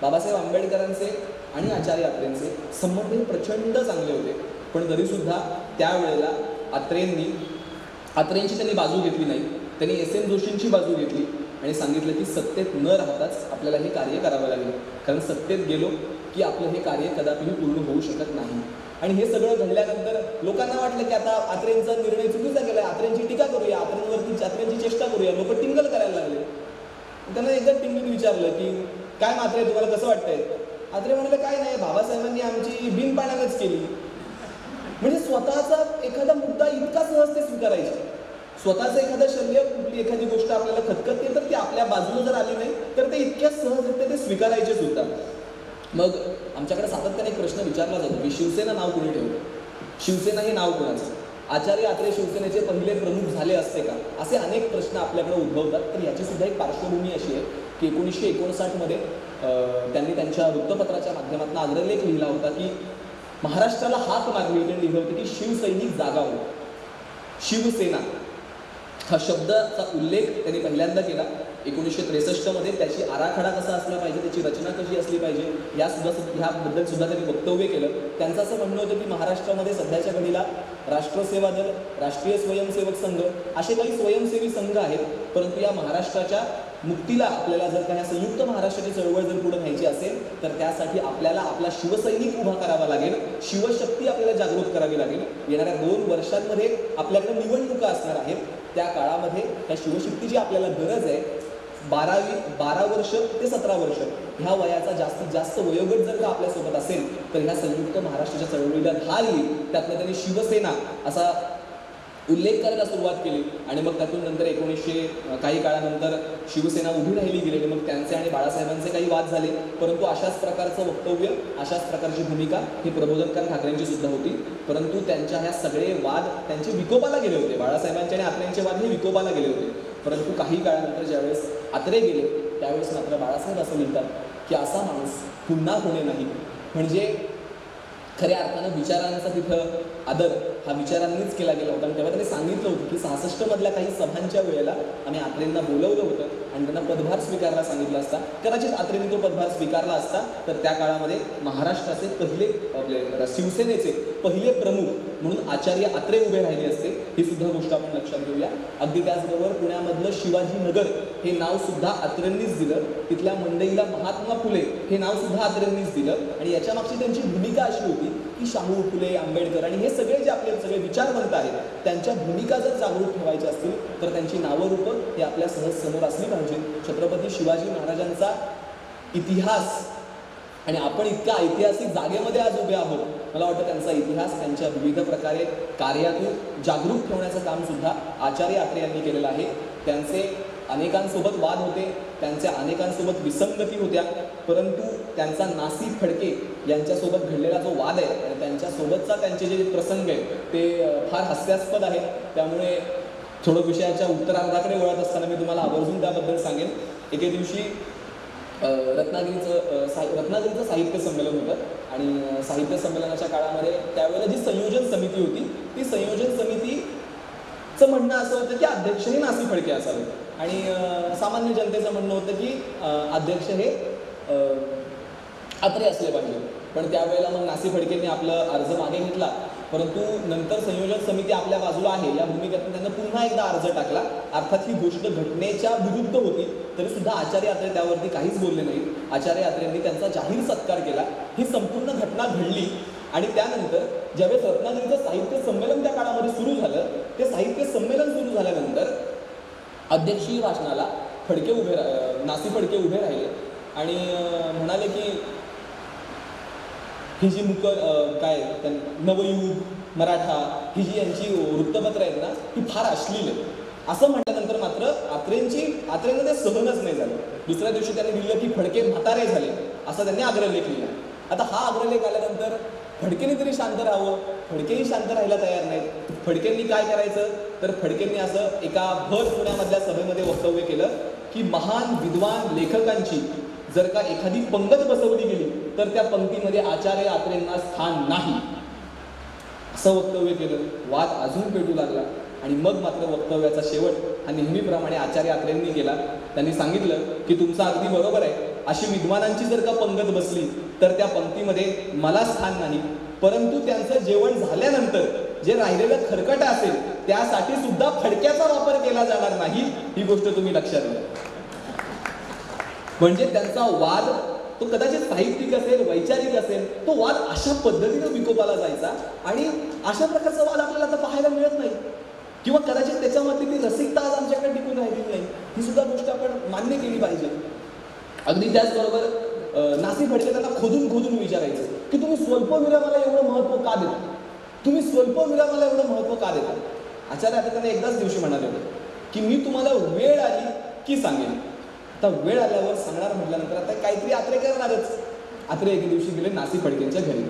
बाबासाहेब आंबेडकरांचे आणि आचार्य आत्रेंचे संबंध हे प्रचंड चांगले होते, पण तरीसुद्धा त्यावेळेला आत्रेंची त्यांनी बाजू घेतली नाही. त्यांनी एस एम जोशींची बाजू घेतली आणि सांगितलं की सत्तेत न राहताच आपल्याला हे कार्य करावं लागेल, कारण सत्तेत गेलो की आपलं हे कार्य कदापिही पूर्ण होऊ शकत नाही. आणि हे सगळं घडल्यानंतर लोकांना वाटलं की आता आत्रेंचा निर्णय चुकीचा केला, आत्रेंची टीका करूया, आत्रेंची चेष्टा करूया. लोक टिंगल करायला लागले. त्यांना एकदा टिंगल विचारलं की काय मात्रे तुम्हाला कसं वाटतंय. आत्रे म्हणाले काय नाही, बाबासाहेबांनी आमची बिनपाण्यानंच केली. म्हणजे स्वतःचा एखादा मुद्दा इतका सहज ते स्वीकारायचे. स्वतःचं एखादं शल्य, कुठली एखादी गोष्ट आपल्याला खतखतते तर ती आपल्या बाजूला जर आली नाही तर ते इतक्या सहजरित्या ते स्वीकारायचे सुद्धा. मग आमच्याकडे सातत्याने एक प्रश्न विचारला जातो की शिवसेना नाव कोणी ठेवलं, शिवसेना हे नाव कोणाचं, आचार्य आत्रे शिवसेनेचे पहिले प्रमुख झाले असते का, असे अनेक प्रश्न आपल्याकडे उद्भवतात. तर याची सुद्धा एक पार्श्वभूमी अशी आहे की 1959 त्यांनी त्यांच्या वृत्तपत्राच्या माध्यमातून अग्रलेख लिहिला होता की महाराष्ट्राला हाक मारली होती, लिहिलं होतं की शिवसैनिक जागा हो. शिवसेना हा शब्दाचा उल्लेख त्यांनी पहिल्यांदा केला 1963 त्याची आराखडा कसा असला पाहिजे, त्याची रचना कशी असली पाहिजे ह्याबद्दल सुद्धा त्यांनी वक्तव्य केलं. त्यांचं असं म्हणणं होतं की महाराष्ट्रामध्ये सध्याच्या घडीला राष्ट्र सेवा दल, राष्ट्रीय स्वयंसेवक संघ असे काही स्वयंसेवी संघ आहेत, परंतु या महाराष्ट्राच्या मुक्तीला आपल्याला जर काही संयुक्त महाराष्ट्राची चळवळ जर पुढे न्यायची असेल तर त्यासाठी आपल्याला आपला शिवसैनिक उभा करावा लागेल, शिवशक्ती आपल्याला जागृत करावी लागेल. येणाऱ्या 2 वर्षांमध्ये आपल्याकडे निवडणुका असणार आहेत. त्या काळामध्ये त्या शिवशक्तीची आपल्याला गरज आहे. 12 वर्ष ते 17 वर्ष ह्या वयाचा जास्तीत जास्त वयोगट जर का आपल्यासोबत असेल तर ह्या संयुक्त महाराष्ट्राच्या चळवळीला धार येईल. त्यातनं त्यांनी शिवसेना असा उल्लेख करायला सुरुवात केली आणि मग त्यातून नंतर 1900 काही काळानंतर शिवसेना उभी राहिली गेली. मग त्यांचे आणि बाळासाहेबांचे काही वाद झाले, परंतु अशाच प्रकारचं वक्तव्य, अशाच प्रकारची भूमिका ही प्रबोधनकार ठाकरेंची सुद्धा होती. परंतु त्यांच्या ह्या सगळे वाद त्यांचे विकोपाला गेले होते. बाळासाहेबांचे आणि आत्रेंचे वाद हे विकोपाला गेले होते. परंतु काही काळानंतर ज्यावेळेस आत्रे गेले त्यावेळेस मात्र बाळासाहेब असं म्हणतात की असा माणूस पुन्हा होणे नाही. म्हणजे खऱ्या अर्थानं विचारांचा तिथं आदर हा विचारांनीच केला गेला होता. आणि तेव्हा त्यांनी सांगितलं होतं की 66 मधल्या काही सभांच्या वेळेला आम्ही आत्रेंना बोलवलं होतं आणि त्यांना पदभार स्वीकारायला सांगितलं असता. कदाचित आत्रेंनी तो पदभार स्वीकारला असता तर त्या काळामध्ये महाराष्ट्राचे पहिले आपले शिवसेनेचे पहिले प्रमुख म्हणून आचार्य आत्रे उभे राहिले असते. ही सुद्धा गोष्ट आपण लक्षात घेऊया. अगदी त्याचबरोबर पुण्यामधलं शिवाजीनगर हे नाव सुद्धा आत्रेंनीच दिलं. तिथल्या मंडईला महात्मा फुले हे नाव सुद्धा आत्रेंनीच दिलं. आणि याच्या मागची त्यांची भूमिका अशी होती की शाहू, फुले, आंबेडकर आणि हे सगळे जे आपले सगळे विचारवंत आहेत त्यांच्या भूमिका जर जागृत ठेवायच्या असतील तर त्यांची नावरूपं हे आपल्या सहज समोर असली पाहिजेत. छत्रपती शिवाजी महाराजांचा इतिहास आणि आपण इतक्या ऐतिहासिक जागेमध्ये आज उभे आहोत. मला वाटतं त्यांचा इतिहास त्यांच्या विविध प्रकारे कार्यातून जागरूक ठेवण्याचं काम सुद्धा आचार्य आत्रे यांनी केलेलं आहे. त्यांचे अनेकांसोबत वाद होते, त्यांच्या अनेकांसोबत विसंगती होत्या, परंतु त्यांचा नासी फडके यांच्यासोबत घडलेला जो वाद आहे आणि त्यांच्यासोबतचा त्यांचे जे प्रसंग आहे ते फार हास्यास्पद आहेत. त्यामुळे थोडं विषयाच्या उत्तरार्धाकडे वळत असताना मी तुम्हाला आवर्जून त्याबद्दल सांगेन. एके दिवशी रत्नागिरीचं साहित्य संमेलन होतं आणि साहित्य संमेलनाच्या काळामध्ये त्यावेळेला जी संयोजन समिती होती ती संयोजन समितीचं म्हणणं असं होतं की अध्यक्ष हे नासी फडके असावे आणि सामान्य जनतेचं म्हणणं होतं की अध्यक्ष हे आत्रे असले पाहिजे. पण त्यावेळेला मग नासी फडकेंनी आपलं अर्ज मागे घेतला, परंतु नंतर संयोजन समिती आपल्या बाजूला आहे या भूमिकेतून त्यांना पुन्हा एकदा अर्ज टाकला. अर्थात ही गोष्ट घटनेच्या विरुद्ध होती तरी सुद्धा आचार्य आत्रे त्यावरती काहीच बोलले नाही. आचार्य आत्रेंनी त्यांचा जाहीर सत्कार केला. ही संपूर्ण घटना घडली आणि त्यानंतर ज्यावेळेस रत्नागिरीचं साहित्य संमेलन त्या काळामध्ये सुरू झालं, ते साहित्य संमेलन सुरू झाल्यानंतर अध्यक्षीय भाषणाला नासी फडके उभे राहिले आणि म्हणाले की ही जी काय नवयुग मराठा ही जी यांची वृत्तपत्र आहेत ना ही फार अश्लील आहे असं म्हटल्यानंतर मात्र आत्रेंना ते सहनच नाही झालं. दुसऱ्या दिवशी त्यांनी लिहिलं की फडके म्हातारे झाले असा त्यांनी आग्रहलेख लिहिला. आता हा आग्रहलेख आल्यानंतर फडकेंनी तरी शांत राहावं, फडकेही शांत राहायला तयार नाहीत. फडकेंनी काय करायचं तर फडकेंनी असं एका भर पुण्यामधल्या सभेमध्ये वक्तव्य केलं की महान विद्वान लेखकांची जर का एखादी पंगत बसवली गेली तर त्या पंक्तीमध्ये आचार्य आत्रेंना स्थान नाही असं वक्तव्य केलं. वाद अजून पेटू लागला आणि मग मात्र वक्तव्याचा शेवट हा नेहमीप्रमाणे आचार्य आत्रेंनी केला. त्यांनी सांगितलं की तुमचं अगदी बरोबर आहे, अशी विद्वानांची जर का पंगत बसली तर त्या पंक्तीमध्ये मला स्थान नाही, परंतु त्यांचं जेवण झाल्यानंतर जे राहिलेलं खरकट असेल त्यासाठी सुद्धा फडक्याचा वापर केला जाणार नाही, ही गोष्ट तुम्ही लक्षात घ्या. म्हणजे त्यांचा वाद तो कदाचित साहित्यिक असेल, वैचारिक असेल, तो वाद अशा पद्धतीनं विकोपाला जायचा आणि अशा प्रकारचा वाद आपल्याला आता पाहायला मिळत नाही किंवा कदाचित त्याच्यामध्ये ती रसिकता आज आमच्याकडे टिकून राहिलेली नाही. ही सुद्धा गोष्ट आपण मान्य केली पाहिजे. अगदी त्याचबरोबर नासी फडके त्यांना खोदून विचारायचं की तुम्ही स्वल्पविरामाला एवढं महत्त्व का देता, तुम्ही स्वल्पविरामाला एवढं महत्त्व का देता. आचार्य आता त्यांना एकदाच दिवशी म्हणाले होते की मी तुम्हाला वेळ आली की सांगेन. आता वेळ आल्यावर सांगणार म्हटल्यानंतर आता काहीतरी आत्रे करणारच. आत्रे एके दिवशी गेले नासी फडकेंच्या घरी.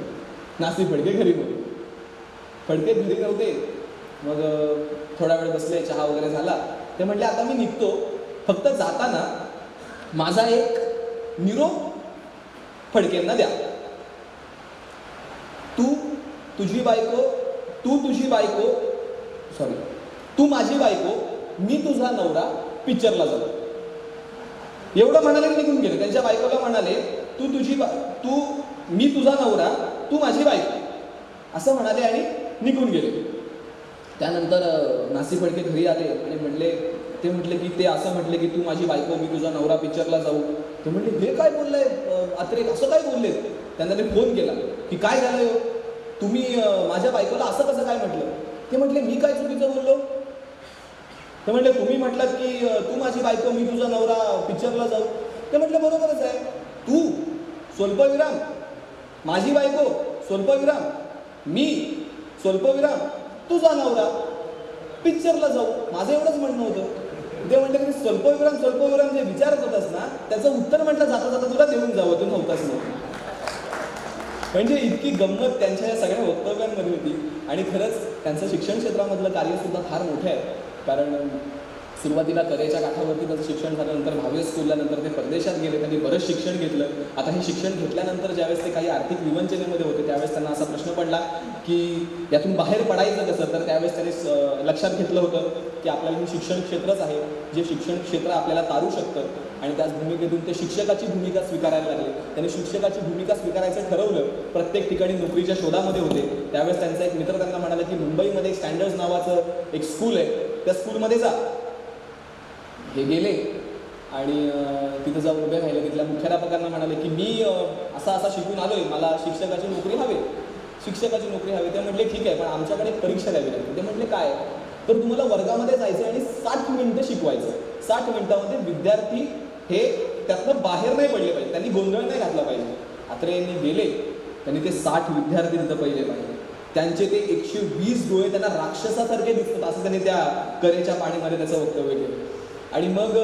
नासी फडके घरी नव्हते, फडके घरी नव्हते. मग थोडा वेळ बसले, चहा वगैरे झाला. ते म्हटले आता मी निघतो, फक्त जाताना माझा एक निरोप फडकेंना द्या. तू तुझी बायको तू माझी बायको, मी तुझा नवरा, पिक्चरला जाऊ. एवढं म्हणाले निघून गेले. त्यांच्या बायकोला म्हणाले मी तुझा नवरा, तू माझी बायको असं म्हणाले आणि निघून गेले. त्यानंतर नासी फडके घरी आले आणि म्हटले की ते असं म्हटले की तू माझी बायको, मी तुझा नवरा, पिक्चरला जाऊ. ते म्हटले हे काय बोललंय आत्रे, असं काय बोलले. त्यांना ते फोन केला की काय झालंय, तुम्ही माझ्या बायकोला असं कसं काय म्हटलं. ते म्हटले मी काय चुकीचं बोललो. ते म्हटले तुम्ही म्हटलात की तू माझी बायको, मी तुझा नवरा, पिक्चरला जाऊ. ते म्हटले बरोबरच आहे. तू स्वल्पविराम, माझी बायको स्वल्पविराम, मी स्वल्पविराम, तुझा नवरा, पिक्चरला जाऊ. माझं एवढंच म्हणणं होतं. ते म्हटलं की स्वल्पविराम जे विचारत होतास ना त्याचं उत्तर म्हटलं जाता जाता तुला देऊन जावं, तू नव्हताच नव्हतं. म्हणजे इतकी गंमत त्यांच्या या सगळ्या वक्तव्यांमध्ये होती. आणि खरंच त्यांचं शिक्षण क्षेत्रामधलं कार्यसुद्धा फार मोठं आहे. कारण सुरुवातीला करेच्या काठावरती त्यांचं शिक्षण झाल्यानंतर भावे स्कूलला, नंतर ते परदेशात गेले, त्यांनी बरंच शिक्षण घेतलं. आता हे शिक्षण घेतल्यानंतर ज्यावेळेस ते काही आर्थिक विवंचनेमध्ये होते त्यावेळेस त्यांना असा प्रश्न पडला की यातून बाहेर पडायचं कसं. तर त्यावेळेस त्यांनी लक्षात घेतलं होतं की आपल्याला हे शिक्षण क्षेत्रच आहे जे शिक्षण क्षेत्र आपल्याला तारू शकतं. आणि त्याच भूमिकेतून ते शिक्षकाची भूमिका स्वीकारायला लागले. त्यांनी शिक्षकाची भूमिका स्वीकारायचं ठरवलं. प्रत्येक ठिकाणी नोकरीच्या शोधामध्ये होते. त्यावेळेस त्यांचा एक मित्र त्यांना म्हणाला की मुंबईमध्ये स्टँडर्ड्स नावाचं एक स्कूल आहे, त्या स्कूलमध्ये जा. हे गेले आणि तिथं जाऊन उभे राहिले. तिथल्या मुख्याध्यापकांना म्हणाले की मी असा शिकून आलोय, मला शिक्षकाची नोकरी हवी. ते म्हटले ठीक आहे, पण आमच्याकडे परीक्षा द्यावी लागते. ते म्हटले काय. तर तुम्हाला वर्गामध्ये जायचं आणि 60 मिनिटं शिकवायचं. 60 मिनिटामध्ये विद्यार्थी हे त्यातनं बाहेर नाही पडले पाहिजे, त्यांनी गोंधळ नाही घातला पाहिजे. आत्रे यांनी गेले, त्यांनी ते 60 विद्यार्थी तिथं पहिले पाहिजे. त्यांचे ते 120 डोळे त्यांना राक्षसासारखे दिसतात असं त्यांनी त्या करेच्या पाणीमध्ये त्याचं वक्तव्य केलं. आणि मग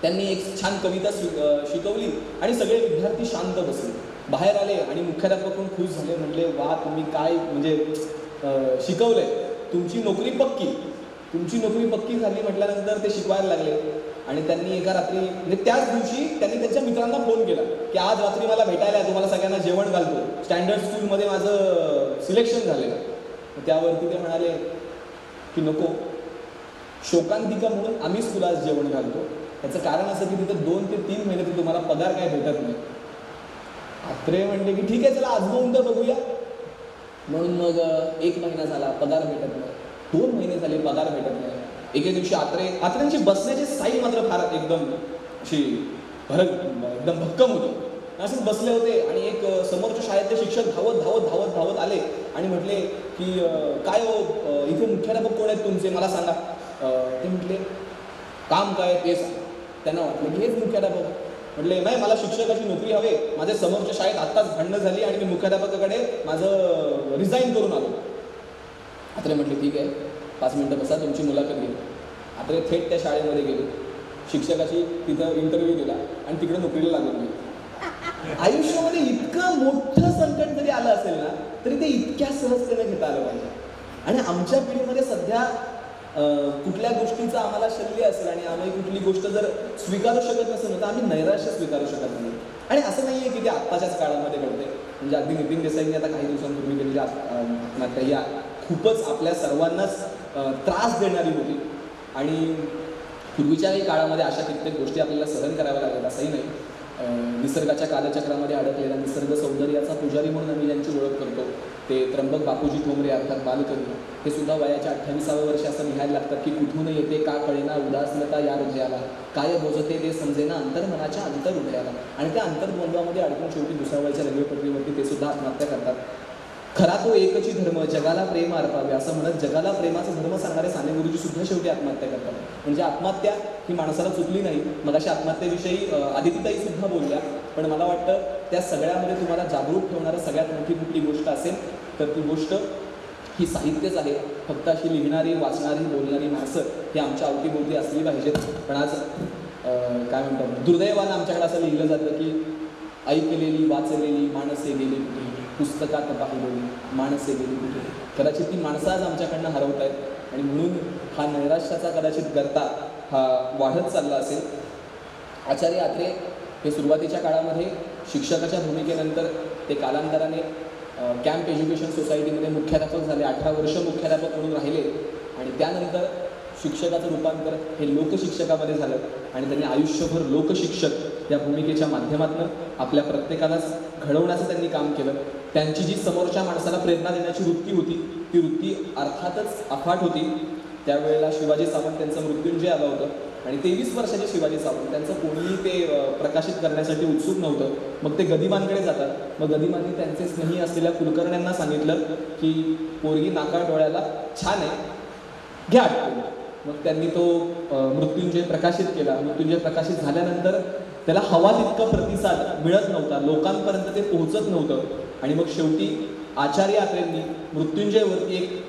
त्यांनी एक छान कविता शिकवली आणि सगळे विद्यार्थी शांत बसले. बाहेर आले आणि मुख्याध्यापक पण खुश झाले. म्हटले वा, तुम्ही काय म्हणजे शिकवलंय, तुमची नोकरी पक्की झाली. म्हटल्यानंतर ते शिकवायला लागले. आणि त्यांनी एका रात्री म्हणजे त्याच दिवशी त्यांनी त्यांच्या मित्रांना फोन केला की आज रात्री मला भेटायला आहे, तुम्हाला सगळ्यांना जेवण घालतो, स्टँडर्ड स्कूलमध्ये माझं सिलेक्शन झालेलं. त्यावरती ते म्हणाले की नको, शोकांतिका म्हणून आम्हीच तुला आज जेवण घालतो. त्याचं कारण असं की तिथं 2 ते 3 महिने तुम्हाला पगार काय भेटत नाही. आत्रे म्हणले की ठीक आहे, चला आजमावून तर बघूया. म्हणून मग 1 महिना झाला, पगार भेटत नाही. 2 महिने झाले, पगार भेटत नाही. एके दिवशी आत्रेंची बसण्याची स्टाईल मात्र फार एकदम अशी एकदम भक्कम होती. असंच बसले होते आणि एक समोरच्या शाळेतले शिक्षक धावत आले आणि म्हटले की काय हो, इथे मुख्याध्यापक कोण आहेत तुमचे, मला सांगा. ते म्हटले काम काय ते सांग. त्यांना वाटलं की हेच मुख्याध्यापक. म्हटले नाही, मला शिक्षकाची नोकरी हवे, माझ्या समोरच्या शाळेत आत्ताच भांडणं झाली आणि मी मुख्याध्यापकाकडे माझं रिझाईन करून आलो. आत्रे म्हटले ठीक आहे, 5 मिनिटं बसा, तुमची मुलाखत घेऊ. आत्रे थेट त्या शाळेमध्ये गेले, शिक्षकाची तिथं इंटरव्ह्यू दिला आणि तिकडे नोकरीला लागून गेले. आयुष्यामध्ये इतकं मोठं संकट जरी आलं असेल ना, तरी ते इतक्या सहजतेने घेता आलं पाहिजे. आणि आमच्या पिढीमध्ये सध्या कुठल्या गोष्टीचं आम्हाला शल्य असेल आणि आम्ही कुठली गोष्ट जर स्वीकारू शकत नसेल तर आम्ही नैराश्य स्वीकारू शकत नाही. आणि असं नाही आहे की ते आत्ताच्याच काळामध्ये घडते. म्हणजे अगदी नितीन देसाईंनी आता काही दिवसांपूर्वी केलेली आत्महत्या खूपच आपल्या सर्वांनाच त्रास देणारी होती. आणि पूर्वीच्याही काळामध्ये अशा कित्येक गोष्टी आपल्याला सहन कराव्या लागतात असंही नाही. निसर्गाच्या कालचक्रामध्ये अडकलेला निसर्ग सौंदर्याचा पुजारी म्हणून आम्ही ज्यांची ओळख करतो ते त्र्यंबक बापूजी ठोंबरे अर्थात बालकवी, हे सुद्धा वयाच्या 28व्या वर्षी असं लिहायला लागतात की कुठून येते का कळेना उदासनता या हृदयाला, काय बोजते ते समजेना अंतर्मनाच्या अंतर हृदयाला. आणि त्या अंतर्द्वंद्वामध्ये अडकून शेवटी दुसऱ्या वयाच्या रेल्वेपटरीवरती ते सुद्धा आत्महत्या करतात. खरा तो एकची धर्म जगाला प्रेम अर्पावे असं म्हणत जगाला प्रेमाचा धर्म सांगणारे साने गुरुजी सुद्धा शेवटी आत्महत्या करतात. म्हणजे आत्महत्या ही माणसाला चुकली नाही. मग अशा आत्महत्येविषयी आदितीताई सुद्धा बोलल्या, पण मला वाटतं त्या सगळ्यामध्ये तुम्हाला जागरूक ठेवणारं सगळ्यात मोठी कुठली गोष्ट असेल तर ती गोष्ट ही साहित्यच आहे. फक्त अशी लिहिणारी, वाचणारी, बोलणारी माणसं ही आमच्या अवतीभोवती असली पाहिजेत. पण आज काय म्हणतात, दुर्दैवानं आमच्याकडे असं लिहिलं जातं की ऐकलेली वाचलेली माणसे गेली कुठे, पुस्तकात पाहिलेली माणसे गेली कुठे. कदाचित ती माणसं आज आमच्याकडनं हरवत आहेत आणि म्हणून हा नैराश्याचा कदाचित गर्ता हा वाढत चालला असेल. आचार्य आत्रे हे सुरुवातीच्या काळामध्ये शिक्षकाच्या भूमिकेनंतर ते कालांतराने कॅम्प एज्युकेशन सोसायटीमध्ये मुख्याध्यापक झाले. 18 वर्ष मुख्याध्यापक म्हणून राहिले आणि त्यानंतर शिक्षकाचं रूपांतर हे लोकशिक्षकामध्ये झालं आणि त्यांनी आयुष्यभर लोकशिक्षक या भूमिकेच्या माध्यमातून आपल्या प्रत्येकालाच घडवण्याचं त्यांनी काम केलं. त्यांची जी समोरच्या माणसाला प्रेरणा देण्याची वृत्ती होती ती वृत्ती अर्थातच अफाट होती. त्यावेळेला शिवाजी सावंत त्यांचं मृत्युंजय आलं होतं आणि 23 वर्षाचे शिवाजी सावंत त्यांचं कोणीही ते प्रकाशित करण्यासाठी उत्सुक नव्हतं. मग ते गदिमांकडे जातात. मग गदिमांनी त्यांचे स्नेही असलेल्या कुलकर्ण्यांना सांगितलं की पोरगी नाका डोळ्याला छान आहे, घ्या आठवण. मग त्यांनी तो मृत्युंजय प्रकाशित केला. मृत्युंजय प्रकाशित झाल्यानंतर त्याला हवा तितका प्रतिसाद मिळत नव्हता, लोकांपर्यंत ते पोहोचत नव्हतं. आणि मग शेवटी आचार्य आत्रेंनी मृत्युंजयवरती एक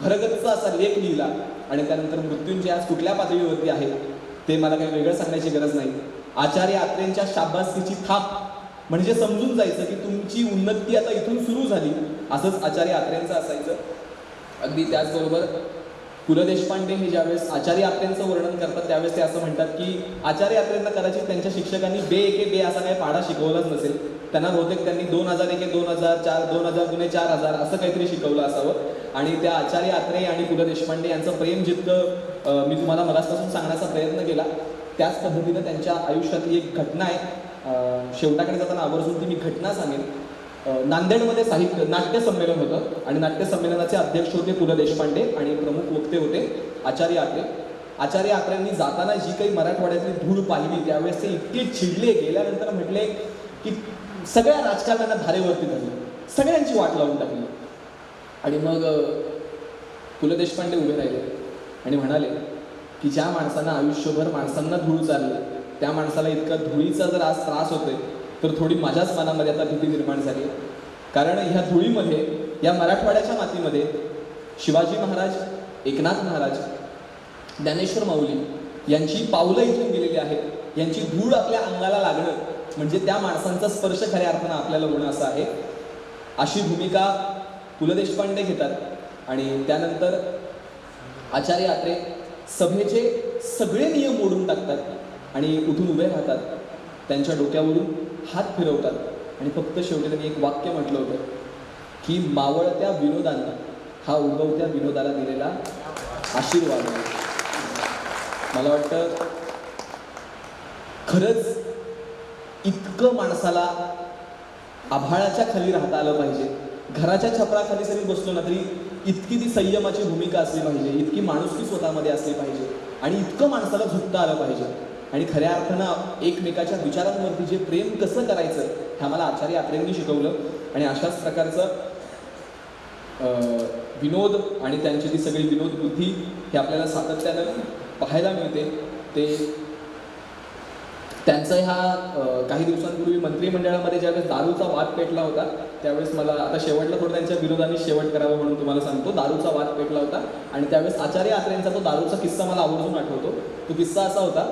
भरगच्च असा लेख लिहिला आणि त्यानंतर मृत्युंजय आज कुठल्या पातळीवरती आहे ते मला काही वेगळं सांगण्याची गरज नाही. आचार्य आत्रेंच्या शाबासकीची थाप म्हणजे समजून जायचं की तुमची उन्नती आता इथून सुरू झाली. असंच आचार्य आत्रेंचं असायचं. अगदी त्याचबरोबर पु ल देशपांडे हे ज्यावेळेस आचार्य आत्रेंचं वर्णन करतात त्यावेळेस ते असं म्हणतात की आचार्य आत्रेंना कदाचित त्यांच्या शिक्षकांनी बे एके बे असा काही पाढा शिकवलाच नसेल. त्यांना बहुतेक त्यांनी 2001 2004 2002 4000 असं काहीतरी शिकवलं असावं. आणि त्या आचार्य आत्रे आणि पु ल देशपांडे यांचं प्रेम जितकं मी तुम्हाला मगाचपासून सांगण्याचा प्रयत्न केला त्याच पद्धतीनं त्यांच्या आयुष्यातली एक घटना आहे. शेवटाकडे जाताना आवर्जून ती मी घटना सांगेन. नांदेडमध्ये साहित्य नाट्य संमेलन होतं आणि नाट्य संमेलनाचे अध्यक्ष होते पु ल देशपांडे आणि प्रमुख वक्ते होते आचार्य आत्रे. आचार्य आत्रेंनी जाताना जी काही मराठवाड्यातली धूळ पाहिली त्यावेळेस ते इतके चिडले. गेल्यानंतर म्हटले की सगळ्या राजकारण्यांना धारेवरती धरलं, सगळ्यांची वाट लावून टाकली. आणि मग पु ल देशपांडे उभे राहिले आणि म्हणाले की ज्या माणसानं आयुष्यभर माणसांना धूळ चालली त्या माणसाला इतका धुळीचा जर आज त्रास होतोय तर थोडी माझ्याच मनामध्ये आता भीती निर्माण झाली. कारण ह्या धुळीमध्ये या मराठवाड्याच्या मातीमध्ये शिवाजी महाराज, एकनाथ महाराज, ज्ञानेश्वर माऊली यांची पावलं इथून गेलेली आहेत. यांची धूळ आपल्या अंगाला लागणं म्हणजे त्या माणसांचा स्पर्श खऱ्या अर्थानं आपल्याला होणं असं आहे. अशी भूमिका पु ल देशपांडे घेतात. आणि त्यानंतर आचार्य आत्रे सभेचे सगळे नियम मोडून टाकतात आणि उठून उभे राहतात. त्यांच्या डोक्यावरून हात फिरवतात आणि फक्त शेवटी त्यांनी एक वाक्य म्हटलं होतं की मावळत्या विनोदानं हा उगवत्या विनोदाला दिलेला आशीर्वाद. मला वाटतं खरंच इतकं माणसाला आभाळाच्या खाली राहता आलं पाहिजे. घराच्या छपराखाली जरी बसलो ना तरी इतकी ती संयमाची भूमिका असली पाहिजे, इतकी माणुसकी स्वतःमध्ये असली पाहिजे आणि इतकं माणसाला झुकता आलं पाहिजे. आणि खऱ्या अर्थानं एकमेकाच्या विचारांवरती जे प्रेम कसं करायचं हे आम्हाला आचार्य आत्रेंनी शिकवलं. आणि अशाच प्रकारचं विनोद आणि त्यांची ती सगळी विनोद बुद्धी हे आपल्याला सातत्यानं पाहायला मिळते. ते त्यांचा काही दिवसांपूर्वी मंत्रिमंडळामध्ये ज्यावेळेस दारूचा वाद पेटला होता त्यावेळेस मला आता शेवटला थोडं त्यांच्या विरोधाने शेवट करावं म्हणून तुम्हाला सांगतो. दारूचा वाद पेटला होता आणि त्यावेळेस आचार्य आत्रेंचा तो दारूचा किस्सा मला आवर्जून आठवतो. तो किस्सा असा होता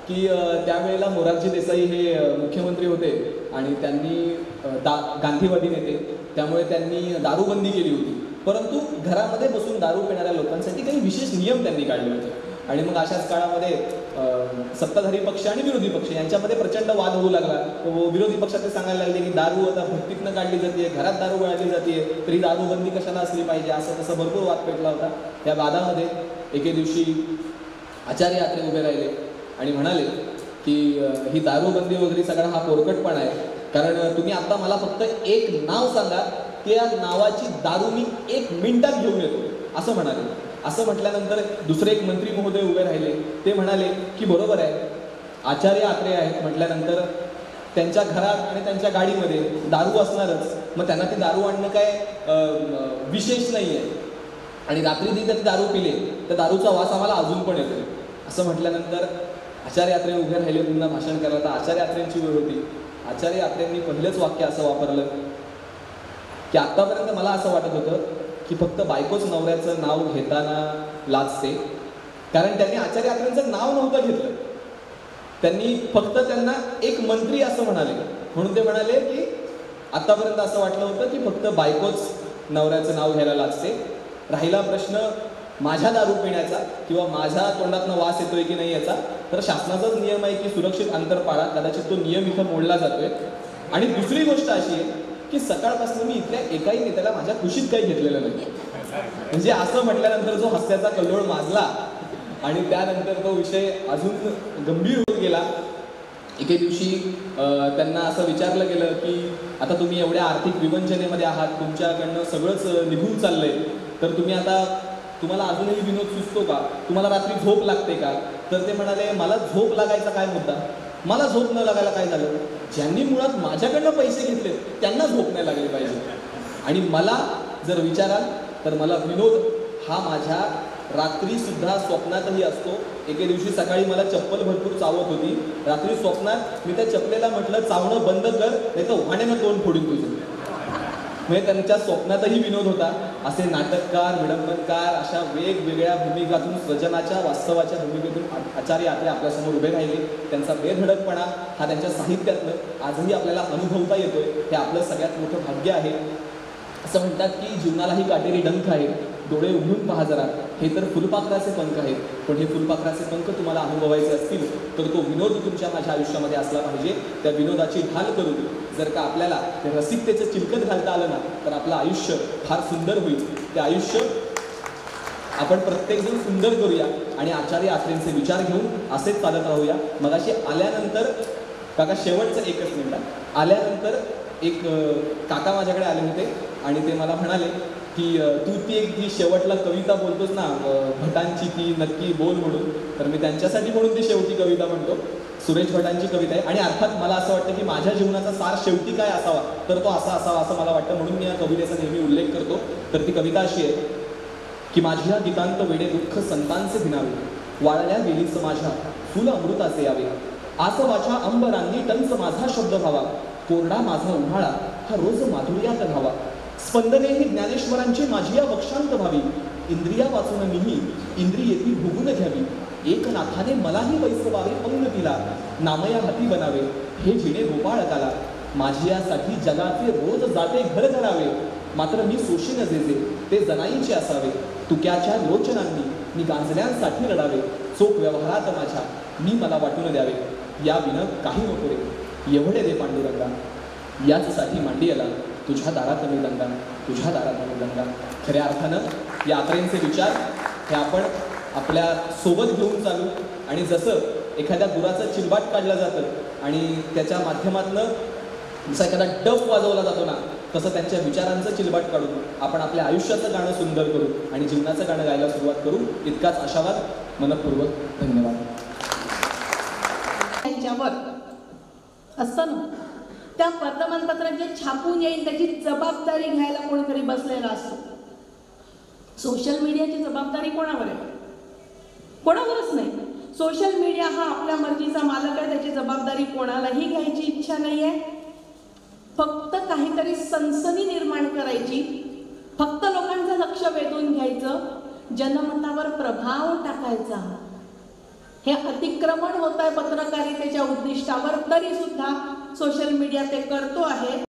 की त्यावेळेला मोरारजी देसाई हे मुख्यमंत्री होते आणि त्यांनी गांधीवादी नेते, त्यामुळे त्यांनी दारूबंदी केली होती. परंतु घरामध्ये बसून दारू पिणाऱ्या लोकांसाठी काही विशेष नियम त्यांनी काढले होते आणि मग अशाच काळामध्ये सत्ताधारी पक्ष आणि विरोधी पक्ष यांच्यामध्ये प्रचंड वाद होऊ लागला. विरोधी पक्षात ते सांगायला लागले की दारू आता भट्टीतनं काढली जाते, घरात दारू गाळली जाते, तरी दारूबंदी कशाला असली पाहिजे, असं तसं भरपूर वाद पेटला होता. त्या वादामध्ये एके दिवशी आचार्य आत्रे उभे राहिले आणि म्हणाले की ही दारूबंदी वगैरे सगळा हा पोरकटपणा आहे, कारण तुम्ही आता मला फक्त एक नाव सांगा, त्या नावाची दारू मी 1 मिनिटात घेऊन येतो, असं म्हणाले. असं म्हटल्यानंतर दुसरे एक मंत्री महोदय उभे राहिले. ते म्हणाले की बरोबर आहे, आचार्य आत्रे आहेत म्हटल्यानंतर त्यांच्या घरात आणि त्यांच्या गाडीमध्ये दारू असणारच, मग त्यांना ती दारू आणणं काय विशेष नाही आहे, आणि रात्री ती जर दारू पिले तर दारूचा वास आम्हाला अजून पण येतो. असं म्हटल्यानंतर आचार्य आत्रे उभे राहिले पुन्हा भाषण करायला. तर आचार्य आत्रेंची वेळ होती. आचार्य आत्रेंनी पहिलंच वाक्य असं वापरलं की आत्तापर्यंत मला असं वाटत होतं की फक्त बायकोच नवऱ्याचं नाव घेताना लाजते, कारण त्यांनी आचार्य आत्रेंचं नाव नव्हतं घेतलं, त्यांनी फक्त त्यांना एक मंत्री असं म्हणाले. म्हणून ते म्हणाले की आत्तापर्यंत असं वाटलं होतं की फक्त बायकोच नवऱ्याचं नाव घ्यायला लाजते. राहिला प्रश्न माझ्या दारू पिण्याचा किंवा माझ्या तोंडातनं वास येतोय की नाही याचा, तर शासनाचाच नियम आहे की सुरक्षित अंतर पाळा, कदाचित तो नियम इथं मोडला जातोय. आणि दुसरी गोष्ट अशी आहे की सकाळपासून मी इथल्या एकाही नेत्याला माझ्या खुशीत काही घेतलेलं नाही. म्हणजे असं म्हटल्यानंतर जो हास्याचा कल्लोळ माजला आणि त्यानंतर तो विषय अजून गंभीर होत गेला. एके दिवशी त्यांना असं विचारलं गेलं की आता तुम्ही एवढ्या आर्थिक विवंचनेमध्ये आहात, तुमच्याकडनं सगळंच निघून चाललंय, तर तुम्हाला अजूनही विनोद सुचतो का, तुम्हाला रात्री झोप लागते का? तर ते म्हणाले मला झोप लागायचा काय मुद्दा, मला झोप न लागायला काय झालं, ज्यांनी मुळात माझ्याकडनं पैसे घेतले त्यांना झोप नाही लागली पाहिजे. आणि मला जर विचाराल तर मला विनोद हा माझ्या रात्री सुद्धा स्वप्नातही असतो. एके दिवशी सकाळी मला चप्पल भरपूर चावत होती, रात्री स्वप्नात मी त्या चपलेला म्हटलं चावणं बंद कर, नाही तर वाण्यानं तोंड फोडून तुझं. म्हणजे त्यांच्या स्वप्नातही विनोद होता. असे नाटककार, विडंबनकार अशा वेगवेगळ्या भूमिकातून, सृजनाच्या वास्तवाच्या भूमिकेतून आचार्य आत्रे आपल्यासमोर उभे राहिले. त्यांचा बेधडकपणा हा त्यांच्या साहित्यातनं आजही आपल्याला अनुभवता येतोय, हे आपलं सगळ्यात मोठं भाग्य आहे. असं म्हणतात की जीवनालाही काटेरी डंख आहे, डोळे उघडून पहा जरा, हे तर फुलपाखराचे पंख आहेत, पण हे फुलपाखराचे पंख तुम्हाला अनुभवायचे असतील तर तो विनोद तुमच्या माझ्या आयुष्यामध्ये असला पाहिजे. त्या विनोदाची ढाल करून जर का आपल्याला ते रसिकतेचं चिलकत घालता आलं ना तर आपलं आयुष्य फार सुंदर होईल. ते आयुष्य आपण प्रत्येकजण सुंदर करूया आणि आचार्य आत्रेंचे विचार घेऊन असेच चालत राहूया. मगाशी आल्यानंतर काका शेवटचं एकच मिनिट आल्यानंतर एक काका माझ्याकडे आले होते आणि ते मला म्हणाले की तू ती शेवटला कविता बोलतोस ना भटांची, ती नक्की बोल म्हणून. तर मी त्यांच्यासाठी म्हणून ती शेवटी कविता म्हणतो. सुरेश भटांची कविता आहे आणि अर्थात मला असं वाटतं की माझ्या जीवनाचा सार शेवटी काय असावा तर तो असा असावा असं मला वाटतं, म्हणून मी या कवितेचा नेहमी उल्लेख करतो. तर ती कविता अशी आहे की माझ्या गीतांत वेडे दुःख संतांचे भिनावे, वाळल्या वेलीच माझ्या फुल अमृताचे यावे, आसवाच्या अंबरांनी टंच माझा शब्द व्हावा, कोरडा माझा उन्हाळा हा रोज माधुर्यात व्हावा, स्पंदने ही ज्ञानेश्वरांची माझी या वक्षांत व्हावी, इंद्रिया वाचून मीही इंद्रियेती भोगून घ्यावी, एक नाथाने मलाही वैसवावे पंगतीला, नामया हाती बनावे हे जिणे गोपाळकाला, माझी यासाठी जगाचे रोज जाते घर करावे, मात्र मी सोशीन जेजे ते जनाईचे असावे, तुक्याच्या लोचनांनी मी गांजल्यांसाठी रडावे, चोख व्यवहारात माझ्या मी मला वाटून द्यावे, या विन काही नको रे एवढे दे पांडुरंगा, याचसाठी मांडी आला तुझ्या दारात मी दंगा, तुझ्या दारात मी दंगा. खऱ्या अर्थानं या आत्रेंचे विचार हे आपण आपल्या सोबत घेऊन चालू आणि जसं एखाद्या गुराचं चिलबाट काढलं जातं आणि त्याच्या माध्यमातनं जसा एखादा डफ वाजवला जातो ना तसं त्यांच्या विचारांचं चिलबाट काढून आपण आपल्या आयुष्याचं गाणं सुंदर करू आणि जीवनाचं गाणं गायला सुरुवात करू. इतकाच आशावाद. मनपूर्वक धन्यवाद. त्यांच्यावर असतं ना त्या वर्तमानपत्रात जे छापून येईल त्याची जबाबदारी घ्यायला कोणीतरी बसलेला असतो. सोशल मीडियाची जबाबदारी कोणावर आहे? कोणावरच नाही. सोशल मीडिया हा आपल्या मर्जीचा मालक आहे, त्याची जबाबदारी कोणालाही घ्यायची इच्छा नाहीये. फक्त काहीतरी सनसनी निर्माण करायची, फक्त लोकांचं लक्ष वेधून घ्यायचं, जनमतावर प्रभाव टाकायचा. हे अतिक्रमण होत आहे पत्रकारितेच्या उद्दिष्टावर, तरी सुद्धा सोशल मीडिया ते करतो आहे.